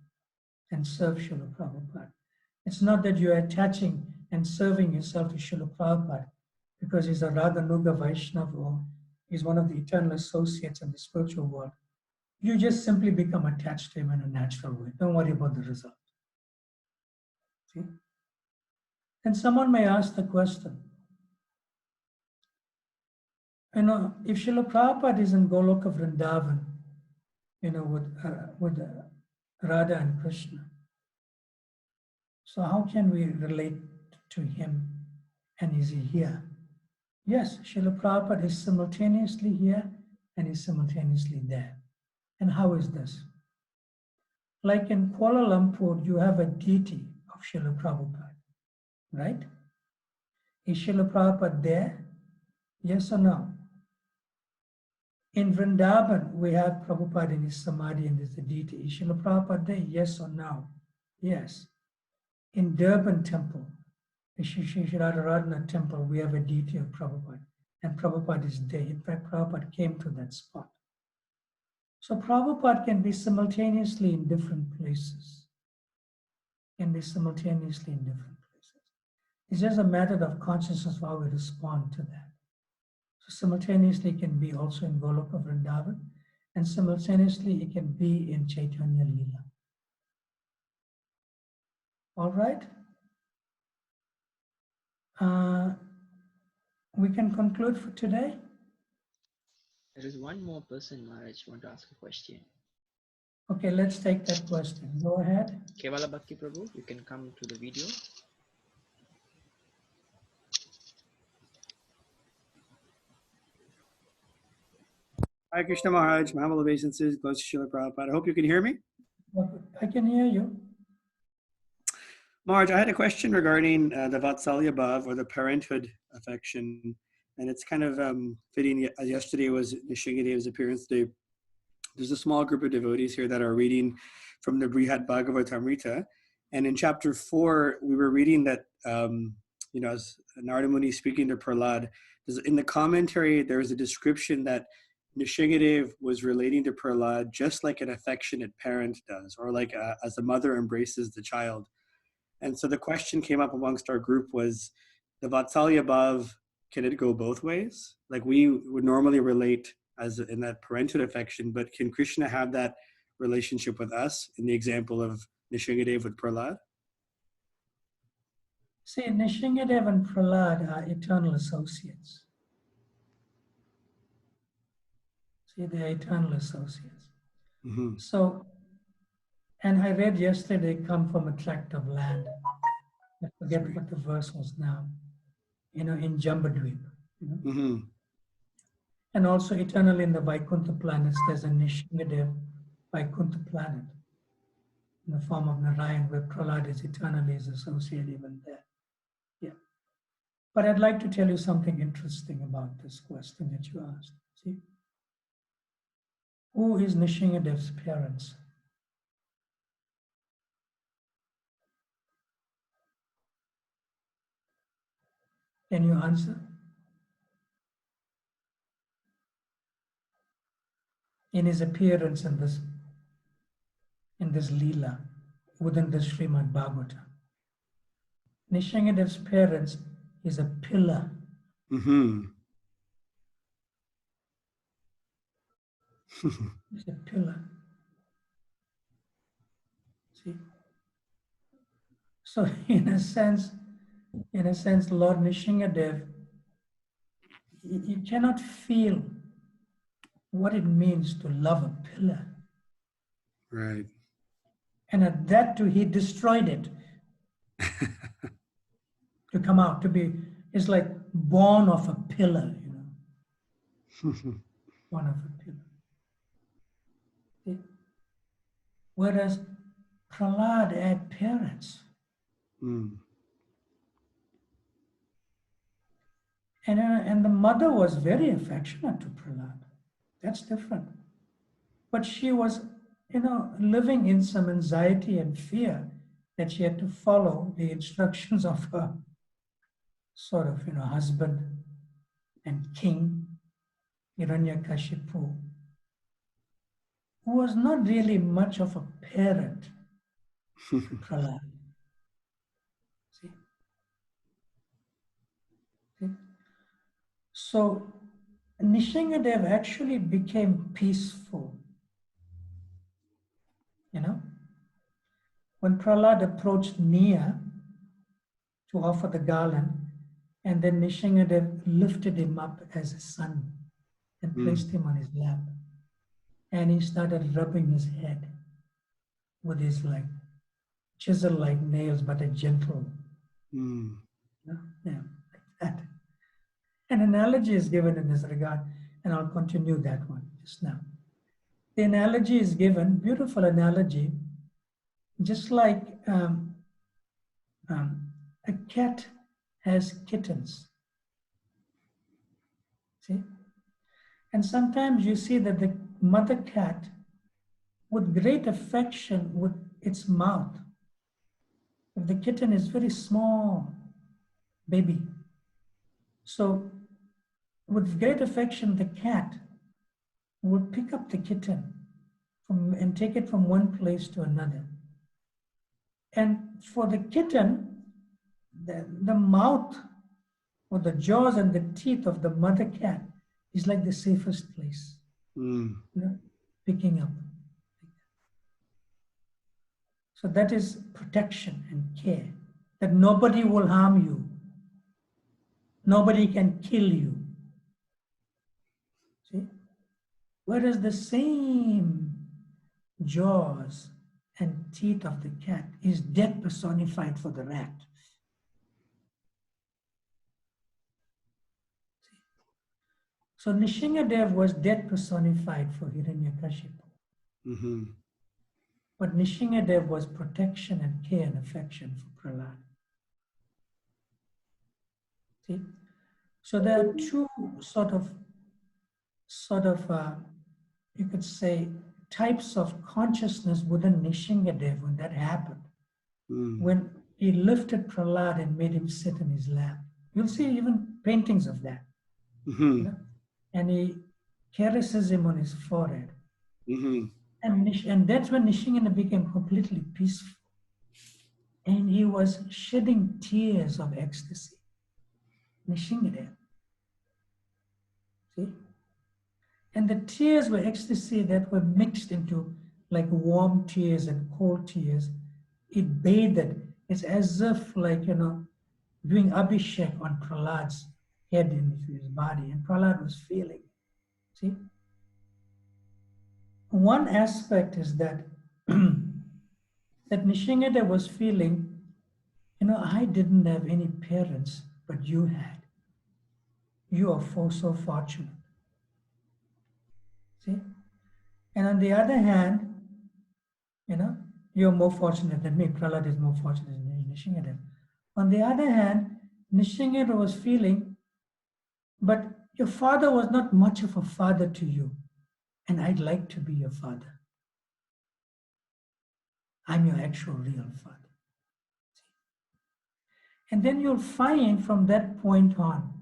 Speaker 1: and serve Srila Prabhupada. It's not that you're attaching and serving yourself to Srila Prabhupada because he's a Raganuga Vaishnava or he's one of the eternal associates in the spiritual world. You just simply become attached to him in a natural way. Don't worry about the result. See? And someone may ask the question, if Srila Prabhupada is in Goloka Vrindavan, with Radha and Krishna, so how can we relate to him and is he here? Yes, Srila Prabhupada is simultaneously here and is simultaneously there. And how is this? Like in Kuala Lumpur, you have a deity of Srila Prabhupada, right? Is Srila Prabhupada there? Yes or no? In Vrindavan, we have Prabhupada in his samadhi and is the deity. Is Srila Prabhupada there? Yes or no? Yes. In Durban temple, the Shri Radharadhana temple, we have a deity of Prabhupada. And Prabhupada is there. In fact, Prabhupada came to that spot. So Prabhupada can be simultaneously in different places. It's just a matter of consciousness of how we respond to that. So simultaneously it can be also in Goloka Vrindavan, and simultaneously it can be in Chaitanya Leela. All right? we can conclude for today.
Speaker 2: There is one more person, Maharaj, want to ask a question.
Speaker 1: Okay, let's take that question. Go ahead.
Speaker 2: Kevala Bhakti Prabhu, you can come to the video.
Speaker 4: Hare Krishna Maharaj, my humble obeisances, close to Srila Prabhupada. I hope you can hear me.
Speaker 1: I can hear you.
Speaker 4: Maharaj, I had a question regarding the Vatsalya Bhav, or the parenthood affection. And it's kind of fitting. Yesterday was Nishingadev's appearance day. There's a small group of devotees here that are reading from the Brhat Bhagavata Amrita. And in chapter 4, we were reading that, as Narada Muni speaking to Prahlad, in the commentary, there's a description that Nishingadev was relating to Prahlad just like an affectionate parent does, or like as a mother embraces the child. And so the question came up amongst our group was, the Vatsalya Bhav, can it go both ways? Like we would normally relate as in that parenthood affection, but can Krishna have that relationship with us in the example of Nishingadev with Prahlad?
Speaker 1: See, Nishingadev and Prahlad are eternal associates. See, they are eternal associates.
Speaker 4: Mm-hmm.
Speaker 1: So, and I read yesterday, they come from a tract of land. I forget what the verse was now. In Jambudvip.
Speaker 4: Mm-hmm.
Speaker 1: And also eternally in the Vaikuntha planets, there's a Nishingadev Vaikuntha planet in the form of Narayan, where Prahlad is eternally associated even there. Yeah. But I'd like to tell you something interesting about this question that you asked. See, who is Nishingadev's parents? Can you answer? In his appearance in this Leela, within the Srimad Bhagavata, Nishingadev's parents is a pillar.
Speaker 4: Mm-hmm.
Speaker 1: It's a pillar. See? So in a sense, Lord Nishingadev, you cannot feel what it means to love a pillar.
Speaker 4: Right.
Speaker 1: And at that too, he destroyed it to come out, to be, it's like born of a pillar, born of a pillar. See? Whereas Prahlad had parents.
Speaker 4: Mm.
Speaker 1: And the mother was very affectionate to Prahlad. That's different. But she was, living in some anxiety and fear that she had to follow the instructions of her sort of, husband and king, Hiranyakashipu, who was not really much of a parent to Prahlad. See? See? So Nishingadev actually became peaceful. When Prahlad approached Nia to offer the garland, and then Nishingadev lifted him up as a son and placed him on his lap. And he started rubbing his head with his chisel-like nails, but a gentle, like that. An analogy is given in this regard, and I'll continue that one just now. The analogy is given, beautiful analogy, just like a cat has kittens. See? And sometimes you see that the mother cat, with great affection with its mouth, if the kitten is very small, baby, so with great affection, the cat would pick up the kitten and take it from one place to another. And for the kitten, the mouth or the jaws and the teeth of the mother cat is like the safest place, picking up. So that is protection and care, that nobody will harm you. Nobody can kill you. See? Whereas the same jaws and teeth of the cat is death personified for the rat. See? So Nishingadev was death personified for Hiranyakashipu.
Speaker 4: Mm-hmm.
Speaker 1: But Nishingadev was protection and care and affection for Prahlad. See? So there are two sort of you could say, types of consciousness within Nishingadev when that happened.
Speaker 4: Mm.
Speaker 1: When he lifted Prahlad and made him sit in his lap. You'll see even paintings of that.
Speaker 4: Mm-hmm.
Speaker 1: You know? And he caresses him on his forehead.
Speaker 4: Mm-hmm.
Speaker 1: And that's when Nishingadev became completely peaceful. And he was shedding tears of ecstasy. Nishingadev. See? And the tears were ecstasy that were mixed into like warm tears and cold tears. It bathed. It's as if like, doing Abhishek on Prahlad's head into his body. And Prahlad was feeling. See? One aspect is that that Nishingadev was feeling, I didn't have any parents, but you had. You are so fortunate. See? And on the other hand, you're more fortunate than me. Prahlad is more fortunate than Nishingadev. On the other hand, Nishingadev was feeling, but your father was not much of a father to you, and I'd like to be your father. I'm your actual real father. And then you'll find from that point on,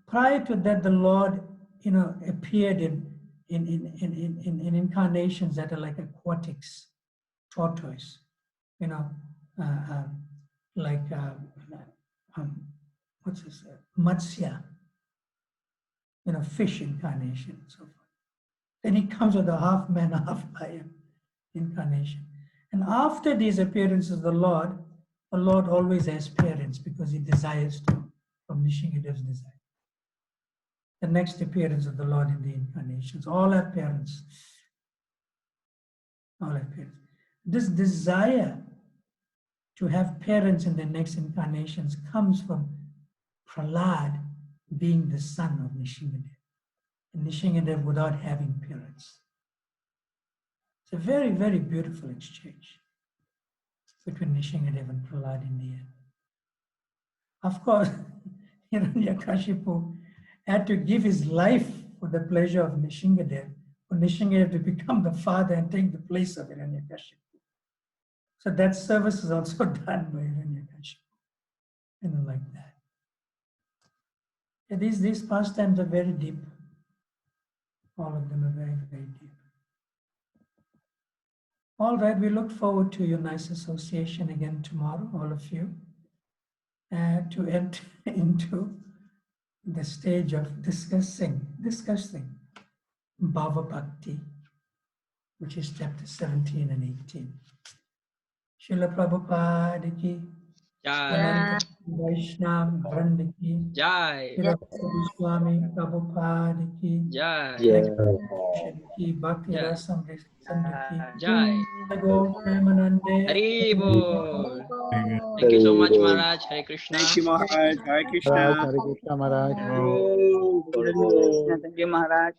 Speaker 1: prior to that, the Lord, appeared in incarnations that are like aquatics, tortoise, like what's this? Matsya, fish incarnation and so forth. Then he comes with a half man, half lion incarnation. And after these appearances of the Lord always has parents because he desires to, from Nishingadev's desire. The next appearance of the Lord in the incarnations, all have parents. All have parents. This desire to have parents in the next incarnations comes from Prahlad being the son of Nishingadev. And Nishingadev without having parents. It's a very, very beautiful exchange between Nishingadev and Prahlad in the end. Of course, Hiranyakashipu had to give his life for the pleasure of Nishingadev, for Nishingadev to become the father and take the place of Hiranyakashipu. So that service is also done by Hiranyakashipu, like that. Yeah, these pastimes are very deep. All of them are very, very deep. All right, we look forward to your nice association again tomorrow, all of you, to enter into the stage of discussing Bhava Bhakti, which is chapter 17 and 18. Srila Prabhupada ki,
Speaker 2: Jai.
Speaker 1: Vaishnava Vranda ki,
Speaker 2: Jai.
Speaker 1: Srila Swami Prabhupada ki,
Speaker 2: Jai.
Speaker 1: Nectar ki, Bhakti
Speaker 2: Jai.
Speaker 1: Rasam Sindhu ki,
Speaker 2: Jai.
Speaker 1: Go Premanande.
Speaker 2: Hari Bol. Thank you so much, Maharaj. Hare Krishna.
Speaker 4: Thank you, Maharaj. Hare
Speaker 5: Maharaj,
Speaker 4: Krishna.
Speaker 5: Hare Krishna, Maharaj.
Speaker 3: Oh,
Speaker 6: Krishna. Thank you, Maharaj.